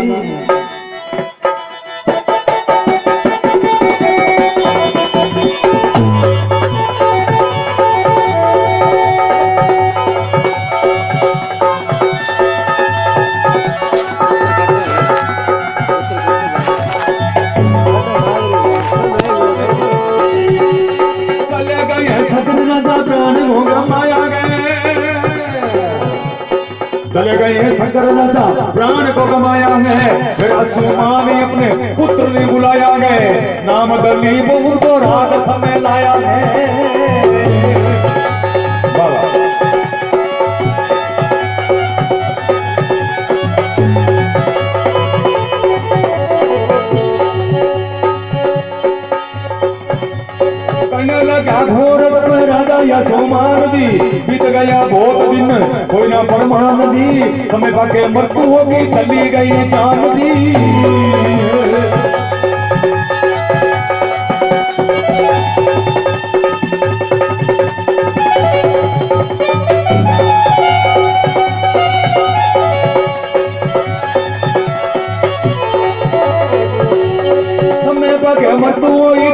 चले गए हैं शंकर राजा प्राण को गमाया है फिर असुमान ने अपने पुत्र ने नाम दलीप उनको रात समय लाया है। घोर राजा या सोमान दी बीत गया बहुत दिन कोई ना परमान दी समय पाके मृत्यु होगी चली गई जान दी।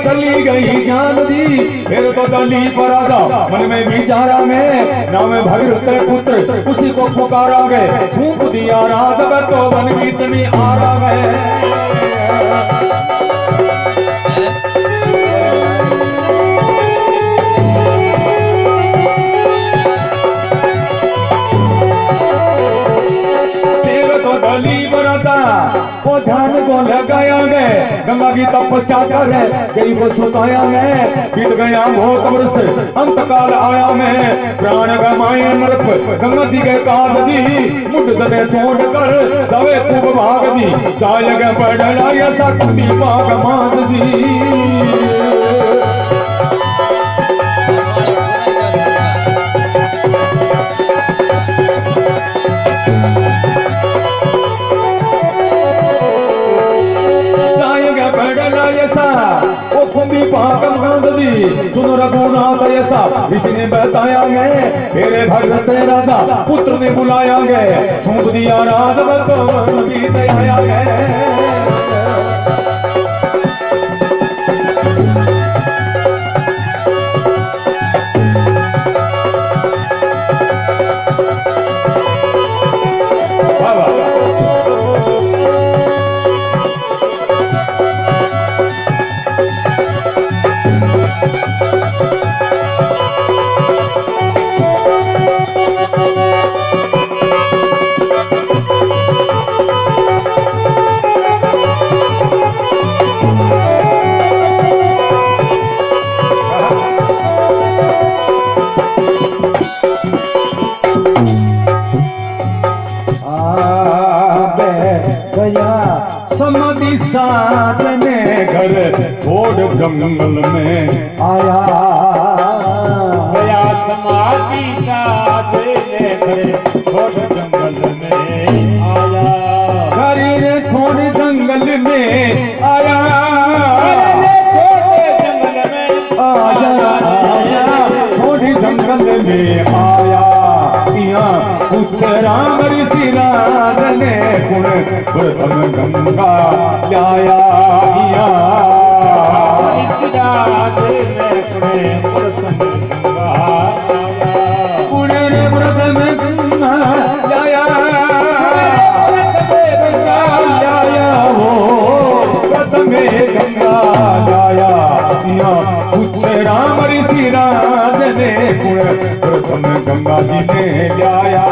चली गई जान दी फिर तो दलीप राजा मन में विचारा में नाम भगीरथ पुत्र उसी को पुकारा गए सूप दिया राज तो वन बीच में आ रहा है। दलीप राजा वो ध्यान को लगाया गए गंगा की तपस्या कर गई को सुताया में बीत गया बहुत वर्ष अंतकाल आया में प्राण गमाए नरक गंगा जी के काज दी मुठ दबे छोड़ कर दबे खूब भाग दी जायग बढ़ला ऐसा कुटी पाग मान दी। सुनो रघुनाथ ऐसा इसने बताया गए मेरे भगत राजा पुत्र ने बुलाया गए सूप दिया राज तो बीत आया गए। समाधि साधने घर छोड़ जंगल में आया गया समाधि साधने घर छोड़ जंगल में आया शरीर छोड़ जंगल में आया छोड़ जंगल में आया कुछ राम ऋषि राज ने गुण प्रथम गंगा लाया गुण प्रथम गंगा लाया वो प्रथम गंगा लाया कुछ राम ऋषि राज ने गुण प्रथम गंगा जी ने लाया।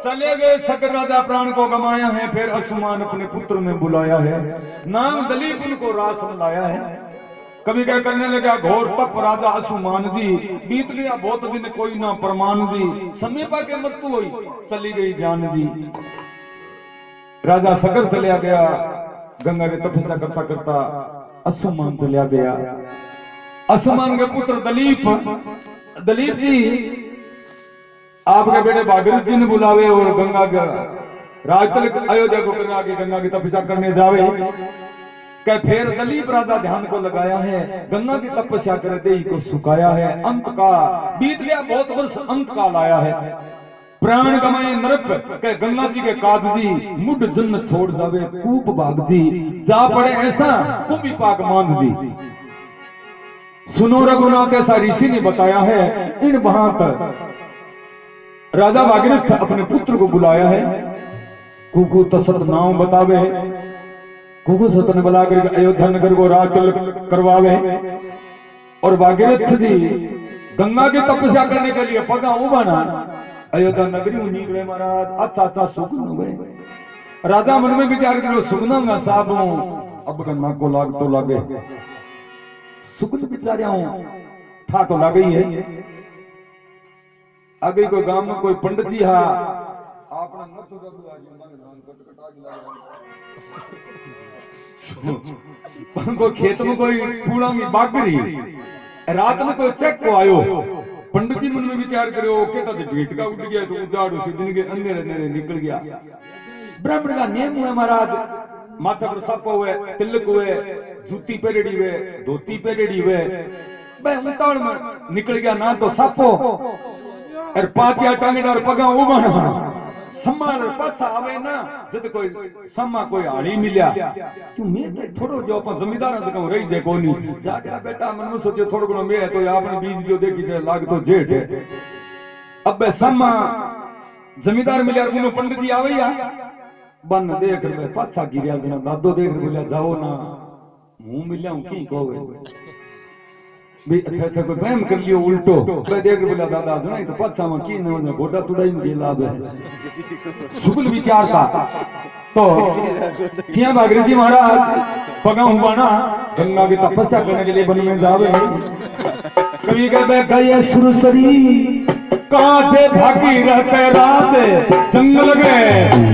चले गए सकर राजा प्राण को गमाया है फिर असुमान अपने पुत्र ने बुलाया है नाम दलीप उनको रास में लाया है। कभी क्या करने लगा घोर तप राजा असुमान दी बीत गया बहुत दिन कोई ना प्रमाण दी समीपा के मृत्यु हुई चली गई जान दी। राजा सकर चलिया गया गंगा के तपस्या करता करता असुमान चलिया गया। असुमान के पुत्र दलीप जी आपके बेटे भागीरथ जी ने बुलावे और गंगा राजतल अयोध्या को करना के गंगा की तपस्या करने जावे कह फिर दलीप राजा ध्यान को लगाया है, गंगा की तपस्या करे देही को सुखाया है। अंत का बीत गया बहुत वर्ष, अंत काल आया है। प्राण गमाए नरक कह गंगा जी के काज जी, मुड जन्न छोड़ जावे कूप भाग जी, जा पड़े ऐसा कुंभी पाक मांद जी। सुनो रघुनाथ ऐसा ऋषि ने बताया है। इन बहात राजा भागीरथ अपने पुत्र को बुलाया है। कुकु तसत नाम बतावे, कुकु सत ने बुला कर अयोध्या नगर को राज करवावे। और भागीरथ जी गंगा की तपस्या करने के लिए पगा उबाना अयोध्या नगरी में निकले महाराज। अच्छा अच्छा सुगुन हुए। राजा मन में विचार करो सुगना मैं साहब हूं, अब गन्ना को लाग तो लागे, सुगुन बिचारिया हूं था तो लागे ही है। आगे कोई गांव में कोई पंडित जी हा आपने न तो जब आज धान कटकटा गिला को खेत में कोई कूड़ा में बागरी, रात में कोई चेक को आयो। पंडित जी मन में विचार करो केटा से भेट का उठ गया तो उजाड़ उसी दिन के अंधेरे अंधेरे निकल गया। ब्राह्मण का नियम हुआ महाराज, माथा पर सप हुए, तिलक हुए, जूती पहरेड़ी हुए, धोती पहरेड़ी हुए, भाई उतावल में निकल गया ना तो सपो और पातिया टांगेड़ा और पगा उबाना सम्मान पाछा आवे ना जद कोई सम्मा कोई हाड़ी मिल्या क्यों मैं तो थोड़ो जो अपन जमींदार से कहूं रही जे कोनी जाटा बेटा मन में सोचे थोड़ो गुनो मैं तो आपने बीज जो देखी जे लाग तो जेठ है। अब सम्मा जमींदार मिल्या गुनो पंडित जी आवे या बन देख रे पाछा गिरया जना दादो देख बोलिया जाओ ना मुंह मिल्या हूं की कोवे भी अच्छा कोई बहम कर लियो उल्टो मैं देख बोला दादा नहीं तो पाछा में की न गोटा तुड़ाई में गेला बे सुगुल विचार का तो किया भागीरथ जी महाराज पगा हुआना गंगा की तपस्या करने के लिए वन में जावे। कभी कहते गए सुरसरी कांधे भागीरथ रात जंगल गए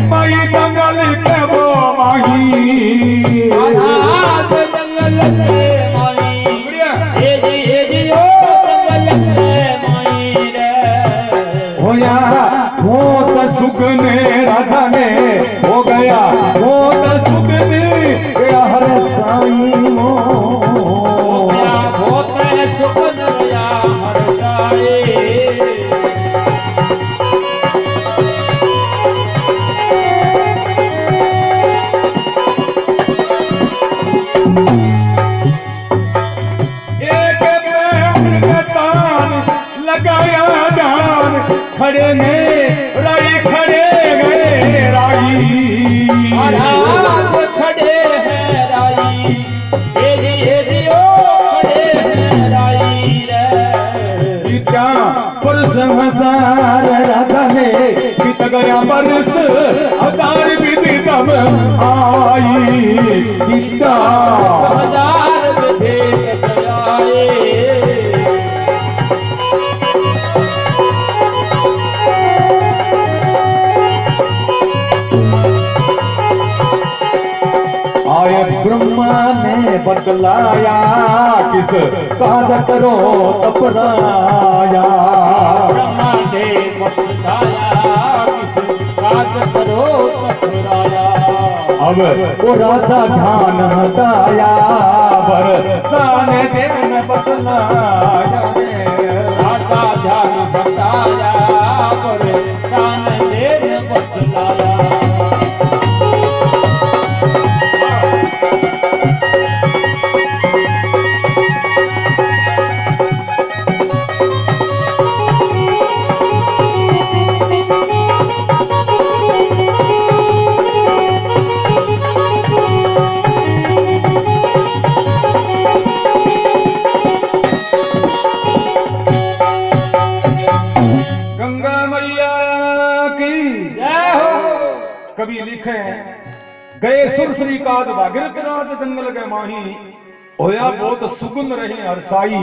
माई जंगल के वो माही जंगल के सुगने राधा ने हो गया बहुत सुगने हर साई मो बहुत सुगन हर साई। एक तान लगाया दान खड़े ने राई खड़े गए राई खड़े हैं राई ओ खड़े हैं राई रे क्या परस हजार राधा ने बीत गया बरस हजार विधि तब आई गीता हजार विधि आए। ब्रह्मा ने बतलाया किस काज करो तपराया। ब्रह्मा ने बतलाया किस काज करो तपराया। अब वो राधा ध्यान हटाया वरदान देन बतलाया। राधा ध्यान हटाया वरदान देन बतलाया। कभी लिखे गए सुरसरी काज भागीरथ राज जंगल के माही होया बहुत सुगुन रही हरसाई।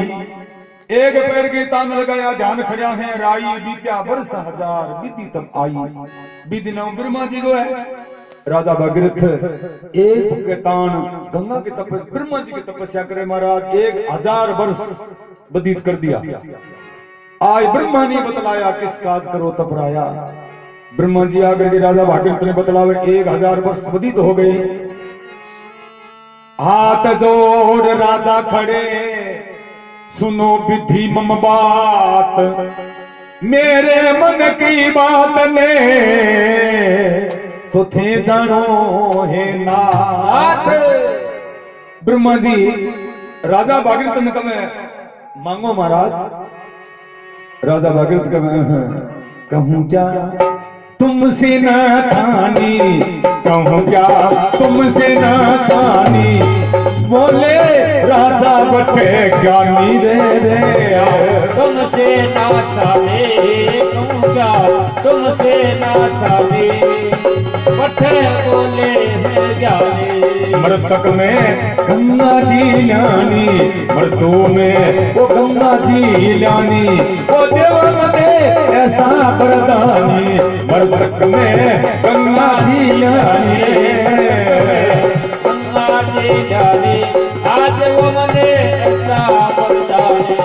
एक पैर की तान लगाया ध्यान खड़ा है राई बीत्या वर्ष हजार विधि तब आई। विधि नाम ब्रह्मा जी को है। राजा भागीरथ एक के तान गंगा की तपस्या ब्रह्मा जी की तपस्या करे महाराज 1000 वर्ष व्यतीत कर दिया। आज ब्रह्मा ने बतलाया किस काज करो तपराया। ब्रह्मा जी आकर के राजा भागीरथ ने बतलावे 1000 वर्ष व्यतीत हो गए। हाथ जोड़ राजा खड़े, सुनो विधि मम बात, मेरे मन की बात ने तो थे जानो है नाथ। ब्रह्मा जी राजा भागीरथ ने कहे मांगो महाराज। राजा भागीरथ कहे कहूं क्या तुमसे न थानी, कहूं क्या तुमसे न थानी, बोले राजा बटे ज्ञानी रे तुमसे ना चाले, कहूं क्या तुमसे ना चाले, बटे बोले ज्ञानी। मृतक में गंगा जी ल्यानी, मृतों में वो गंगा जी ल्यानी, वो देव दे ऐसा वरदानी, मृतक में गंगा जी ल्यानी, गंगा जी ल्यानी, आज वो मने ऐसा वरदानी।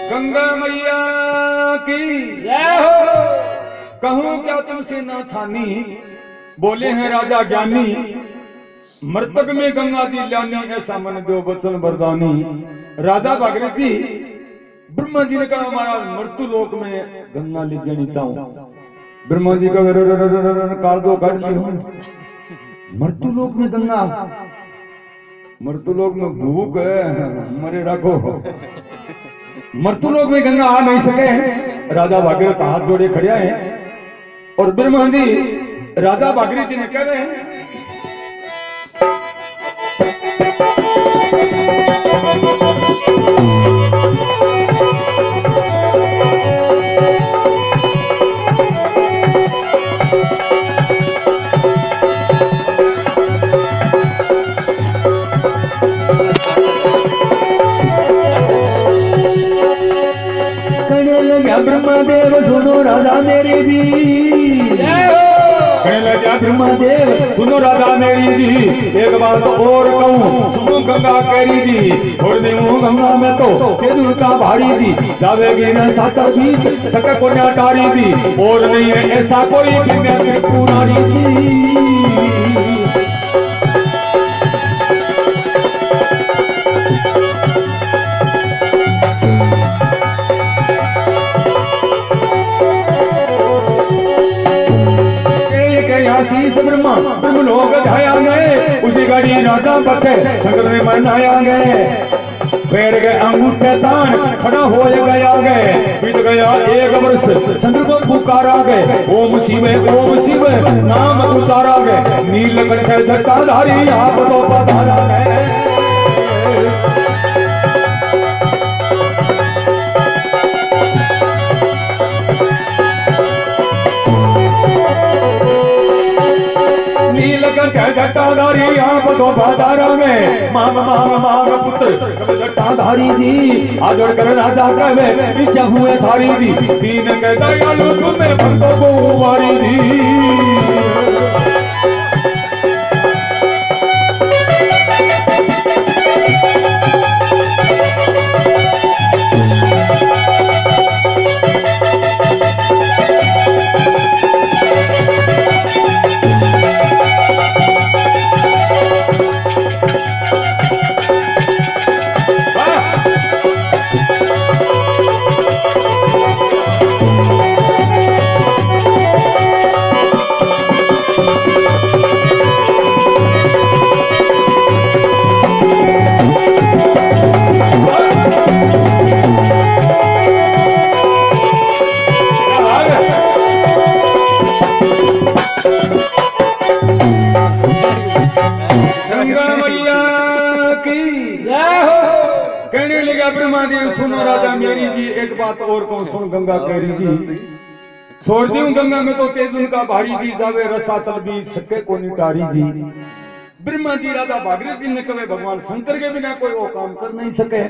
गंगा मैया की जय हो। कहूं क्या तुमसे ना छानी, बोले हैं राजा ज्ञानी, मृतक में गंगा जी ल्यानी, ऐसा मन दो वचन वरदानी। राजा भागीरथ जी ब्रह्मा जी ने कहा महाराज मृत्यु लोक में गंगा ले जानी चाहूं। ब्रह्मा जी का काल दो काट ली हूं। मृत्यु लोक में गंगा, मृत्यु लोक में भूख मरे रखो, मृत्यु लोक में गंगा आ नहीं सके। राजा भागीरथ हाथ जोड़े खड़े हैं और ब्रह्मा जी राजा भागीरथ जी ने कह रहे हैं ब्रह्मदेव सुनो राधा मेरी जी, कहने लगा ब्रह्मदेव सुनो राधा मेरी जी, एक बात और कहूं सुनो गंगा केरी जी, छोड़ दे गंगा में तो तेजुल का भारी जी, जावेगी न सातर बीच सके को टारी जी, और नहीं है ऐसा कोई पुरानी जी। आशीष ब्रह्मा ब्रह्म लोग ध्याया गए, उसी गाड़ी राजा बटे शंकर ने मनाया गए, पैर गए अंगूठे तान खड़ा हो गया गए, बीत गया एक वर्ष शंकर को पुकारा गए, ओम शिव नाम उतारा गए, नीलकंठ जटाधारी आप तो पधारा गए। जटाधारी आप तो बाजारा में मांग मांग मांग पुत्र जटाधारी जी, आजोड़ कर राजा कहे इच्छा हुए थारी जी, दीन के दयालु तुम्हें भक्तों को उबारी जी। ब्रह्मादेव सुनो राजा मेरी जी, एक बात और कहूं सुन गंगा केरी जी, छोड़ दी गंगा में तो तेज उनका भारी जी, जावे रसा तल भी सके को निटारी जी। ब्रह्मा जी राजा भागीरथ जी ने कहे भगवान शंकर के बिना कोई वो काम कर नहीं सके।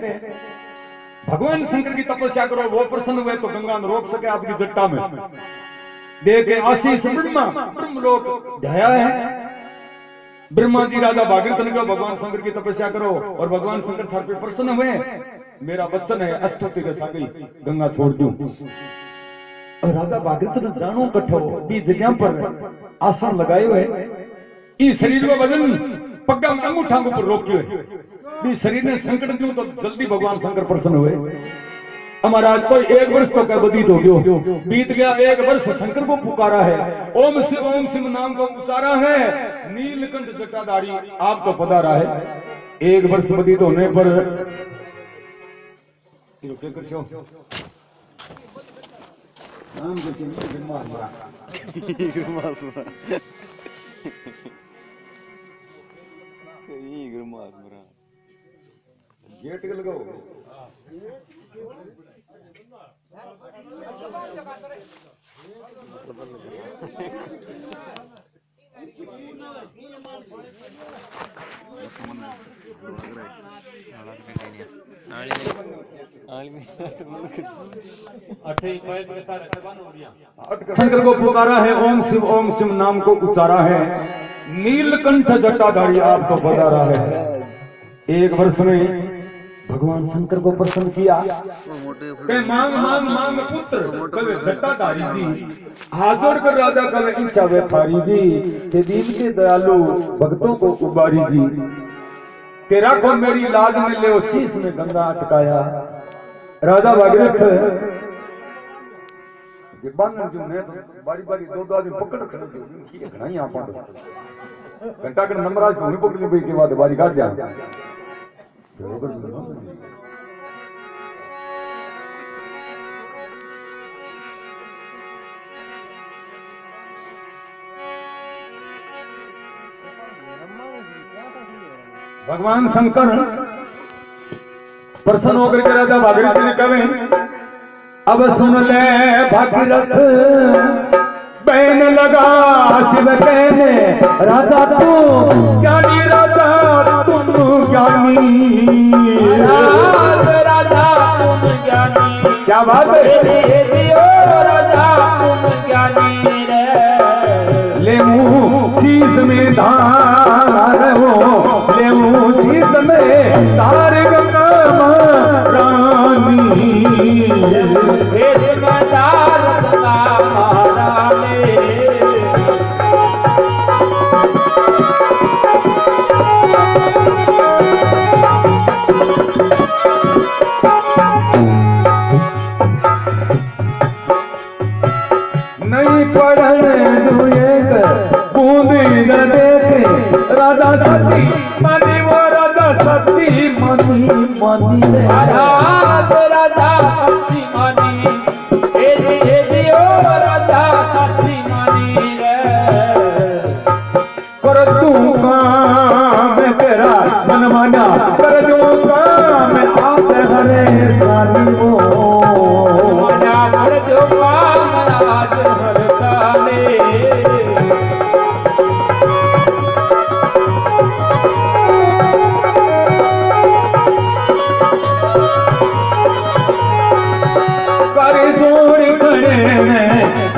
भगवान शंकर की तपस्या करो, वो प्रसन्न हुए तो गंगा न रोक सके आपकी जट्टा में। देखे आशीष ब्रह्म लोक ढाया है। ब्रह्मा जी राजा भागीरथ ने कहा भगवान शंकर की तपस्या करो, और भगवान शंकर थार पे प्रसन्न हुए। मेरा वचन है अस्तुति के साथ गंगा छोड़ दूं। और राजा भागीरथ ने जानो कठो बी जगह पर आसन लगाए हुए, इस शरीर में वजन पग्गा अंगूठा ऊपर रोक्यो है। बी शरीर ने संकट क्यों तो जल्दी भगवान शंकर प्रसन्न हुए। हमारा आज कोई 1 वर्ष तो क्या बदीत हो गयो, बीत गया 1 वर्ष शंकर को पुकारा है, ओम शिव नाम को उच्चारा है, नीलकंठ जटाधारी आप तो पधारा है। 1 वर्ष बदीत होने पर गेट के लगाओ। शंकर को पुकारा है, ओम शिव नाम को उच्चारा है, नीलकंठ जटाधारी आप तो पधारा है। 1 वर्ष में भगवान शंकर को प्रसन्न किया। मांग मांग मांग पुत्र कवे जटाधारी जी, हाथ जोड़कर राजा कवे इच्छा वे थारी जी, के दीन के दयालु भक्तों को उबारी जी, के राखो मेरी लाज में ले शीश में गंगा अटकाया। राजा भागीरथ ये बांधन जो ने बारी बारी 2 आदमी पकड़ कर जो घना ही आप घंटा कर नंबराज हुई पकड़ ली के बाद बारी काट जा। भगवान शंकर प्रसन्न होकर के राजा भागीरथ ने कहे अब सुन ले भागीरथ बहन लगा शिव कहने, राजा तू ज्ञानी राजा तुम ज्ञानी, राजा तुम ज्ञानी, क्या बात है राजा तुम ज्ञानी रे, ले मुँह शीश में धार हो, ले मुँह शीश में धार काम रानी, शीश में धार नहीं पढ़ने दुए बूंदी न देखे, राधा सती मनी वो राधा सती मनी मनी राधा सती मनी, राधा सती मनी कर तू काम तेरा मन माना, कर दू काम आते हरे सानी वो कर दू काम राज हर साले।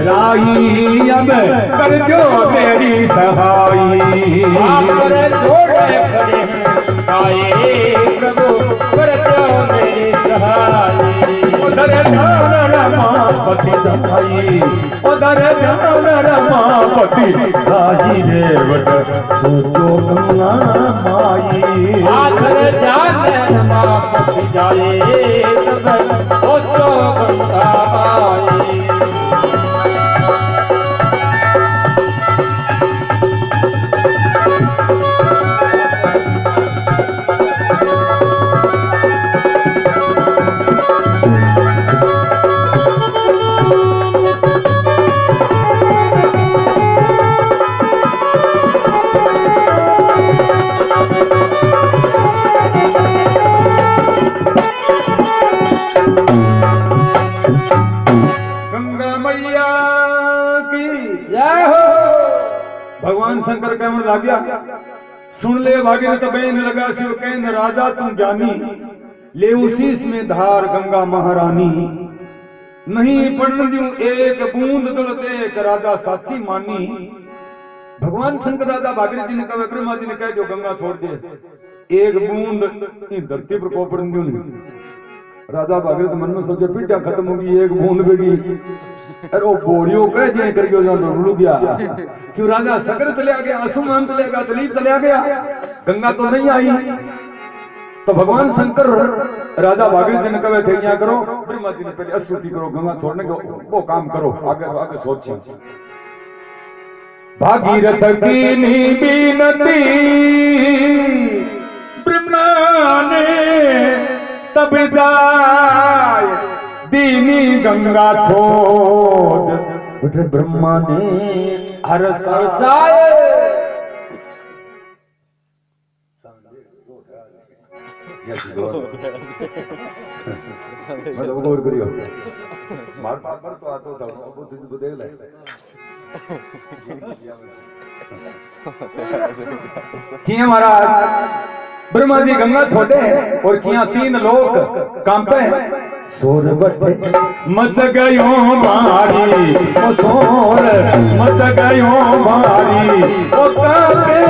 राई अब कर जो मेरी सहाई, कर जोड़े खड़े आए प्रभु कर जो मेरी सहाई, उधर ध्यान रमापति सहाई, उधर ध्यान रमापति साई रेवट सोचो गंगा माई, आधर ध्यान रमापति जाए तब सोचो गंगा माई। भगवान शंकर कहने लग गया, सुन ले भागीरथ बहन लगा शिव कहन, राजा तुम ज्ञानी ले शीश में धार गंगा महारानी, नहीं पढ़न दूं एक बूंद दुलते एक राजा साची मानी। भगवान शंकर राजा भागीरथ जी ने कहा, ब्रह्मा जी ने कहा जो गंगा छोड़ दे, एक बूंद धरती पर को पढ़न दूं। राजा भागीरथ मन में सोचे पीटा खत्म होगी, एक बूंद बेगी। अरे वो बोरियो कह जे करियो ना रुड़ गया। क्यों राजा सकर चले गया, आसमान चले गया, दलीप चले गया, गंगा तो नहीं आई। तो भगवान शंकर राजा भागीरथ जी ने कहे थे क्या करो, ब्रह्मा जी ने पहले स्तुति करो, गंगा छोड़ने को वो काम करो, आगे आगे सोचो। भागीरथ की बीनती ब्रह्मा ने तब जाय, दीनी गंगा छोड़ ब्रह्मा ने हर साय। मतलब गौर करियो, मार पापर तो आतो था, वो तुझे देख ले। किया महाराज ब्रह्मा जी गंगा छोड़े और किया तीन लोग कांपे। सोर बटे मच गयो भारी, ओ सोर मच गयो भारी, ओ कांपे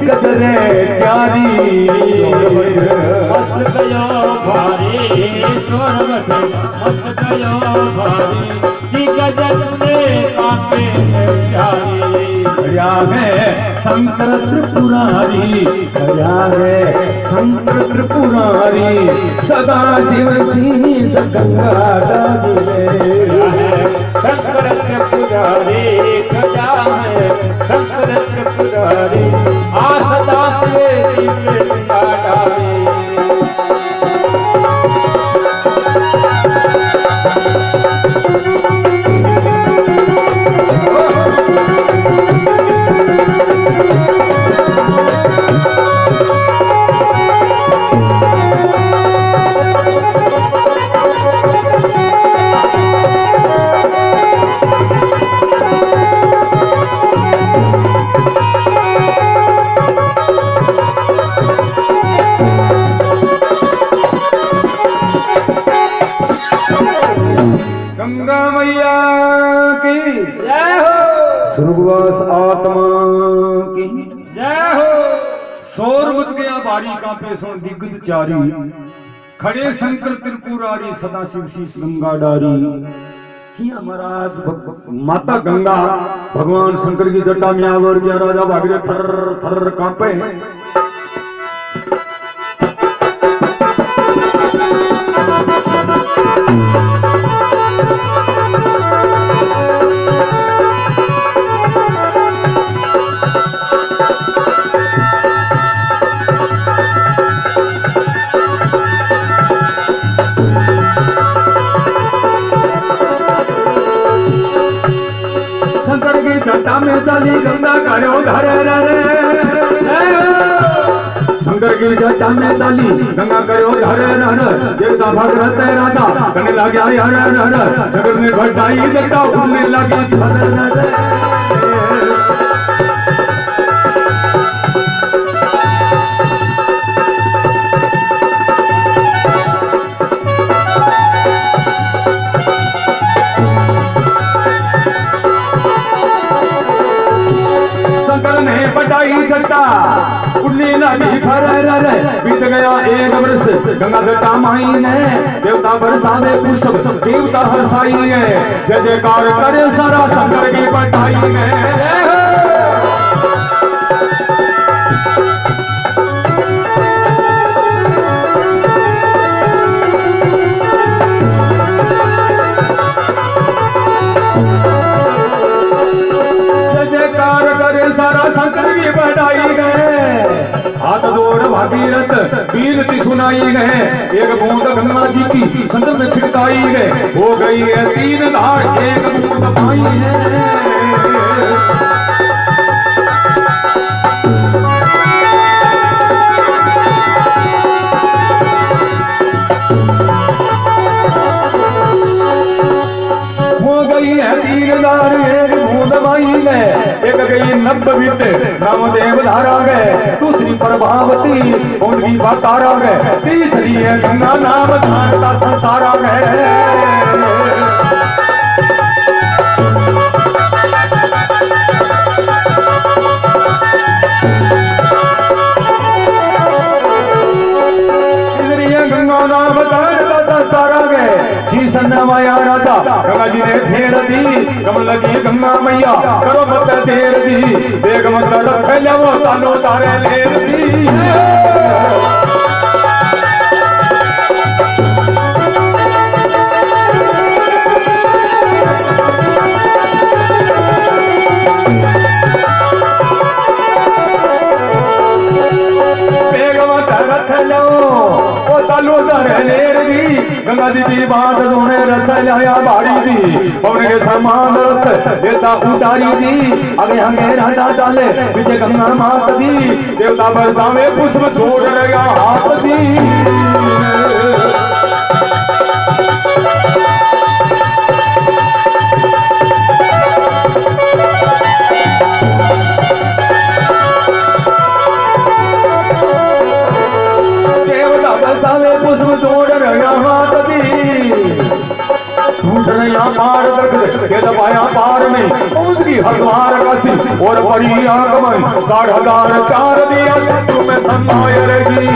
गजरे जारी। मच गयो भारी, सोर बटे मच गयो भारी, की गजर में कांपे जारी। भया है शंकर त्रिपुरारी, भया है शंकर त्रिपुरारी, सदा शिव सिंह गंगा डाले। शंकर त्रिपुरारी भया है शंकर त्रिपुरारी, आ सदा से शिव गंगा डाले। गंगा मैया की जय हो, स्वर्गवास आत्मा की जय हो। शोर मच गया भारी, कांपे सुन दिग्गज चारी, खड़े शंकर त्रिपुरारी, सदा शिव शीश गंगा डारी। किया महाराज माता गंगा भगवान शंकर की जटा में आवर गया, राजा भागीरथ थर थर कांपे। जटा में डाली गंगा करो धरे रे, शंकर की जटा में डाली गंगा करो धरे रे। देवता भगरथ राजा करने लगा यार रे, शंकर ने घटाई जटा उड़ने लगी धरे रे। जटा उड़ने लगी फरे रे, बीत गया एक वर्ष गंगा जटा माई ने, देवता बरसावे पुष्प देवता हर्षाई है, जय जयकार करे सारा शंकर की बटाई है। सारा शंकर की बढ़ाई गए, हाथ जोड़ भागीरथ बीनती सुनाई गए। एक बूंद गंगा जी की संगम में छिड़काई गए, हो गई है तीन धार एक बूंद पाई है। हो गई है तीन धार एक बूंद पाई है, एक गई नब्बवित नामदेव धारा गए, दूसरी प्रभावती उनकी बतारा गए, तीसरी है गंगा नाम जानता संसारा गए। शीशन नवाया राजा गंगा जी ने फेर दी, कमल लगी गंगा मैया करो मत देर दी, देख मत रख जाओ तानो तारे लेर दी। गंगा जी की बात सोने रथ लाया बाड़ी दी, पवन के समान रथ देवता उतारी दी, आगे हमें राजा डाले पीछे गंगा मात दी, देवता बरसावे पुष्प छोड़ लगा हाथ दी। पुष्प जोड़ रहा हाथ दी, दूसरा पार तक के दबाया पार में उसकी हरद्वार कसी और बड़ी आगमन 60,004 दिया तुम्हें समाय रही।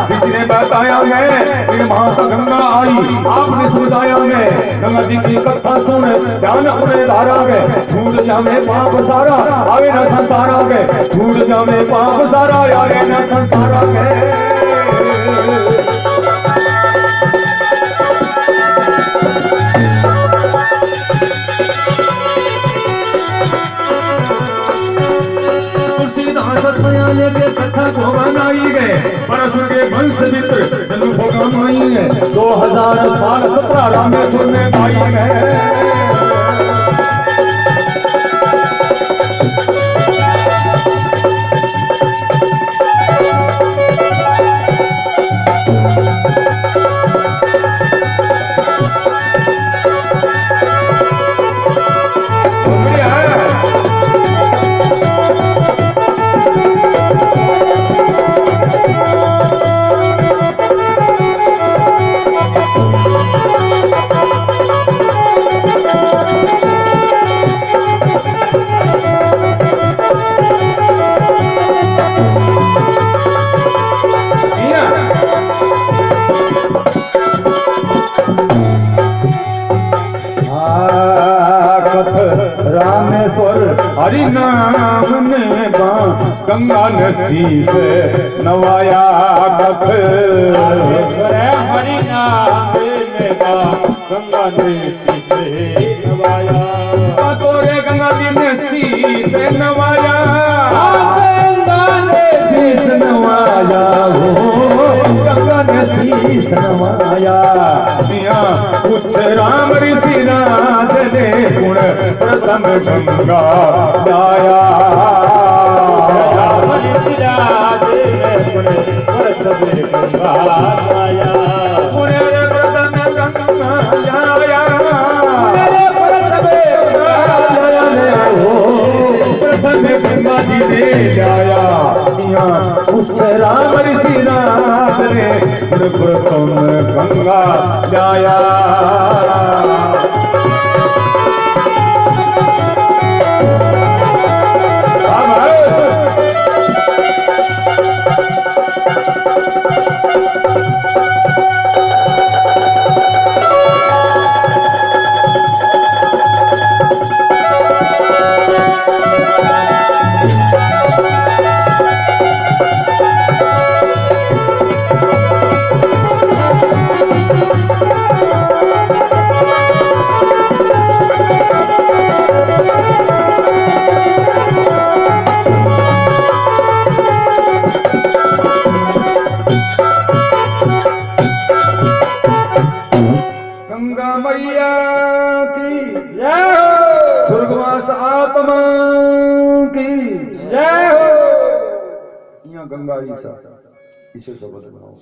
किसी ने बताया है फिर माता गंगा आई, आपने सुनाया है गंगा जी की कथा सुन ध्यान अपने धारा गए, छूट जावे पाप सारा आवे न संसारा गए, छूट जावे पाप सारा आवे न संसारा गए। के कथा को बनाई गए, परशुर के वंश मित्र जन्म को कमाई है, 2000 साल 17 रामेश्वर में पाई है। हरि नाम ने गंगा ने शीश नवाया कथ, हरि नाम ने गंगा ने शीश नवाया, तोरे गंगा जी ने शीश नवाया, गंगा ने शीश नवाया हो, गंगा ने शीश नवाया। कुछ राम ऋषि राज ने गुण प्रथम गंगा गाया, राम ऋषि राज ने गुण प्रथम गंगा गाया, पुण्य प्रथम गंगा गाया, प्रथम गंगा जी ने गाया। उच्च राम ऋषि राज ने प्रथम गंगा गाया। ईसा इसे शब्द बनाओ।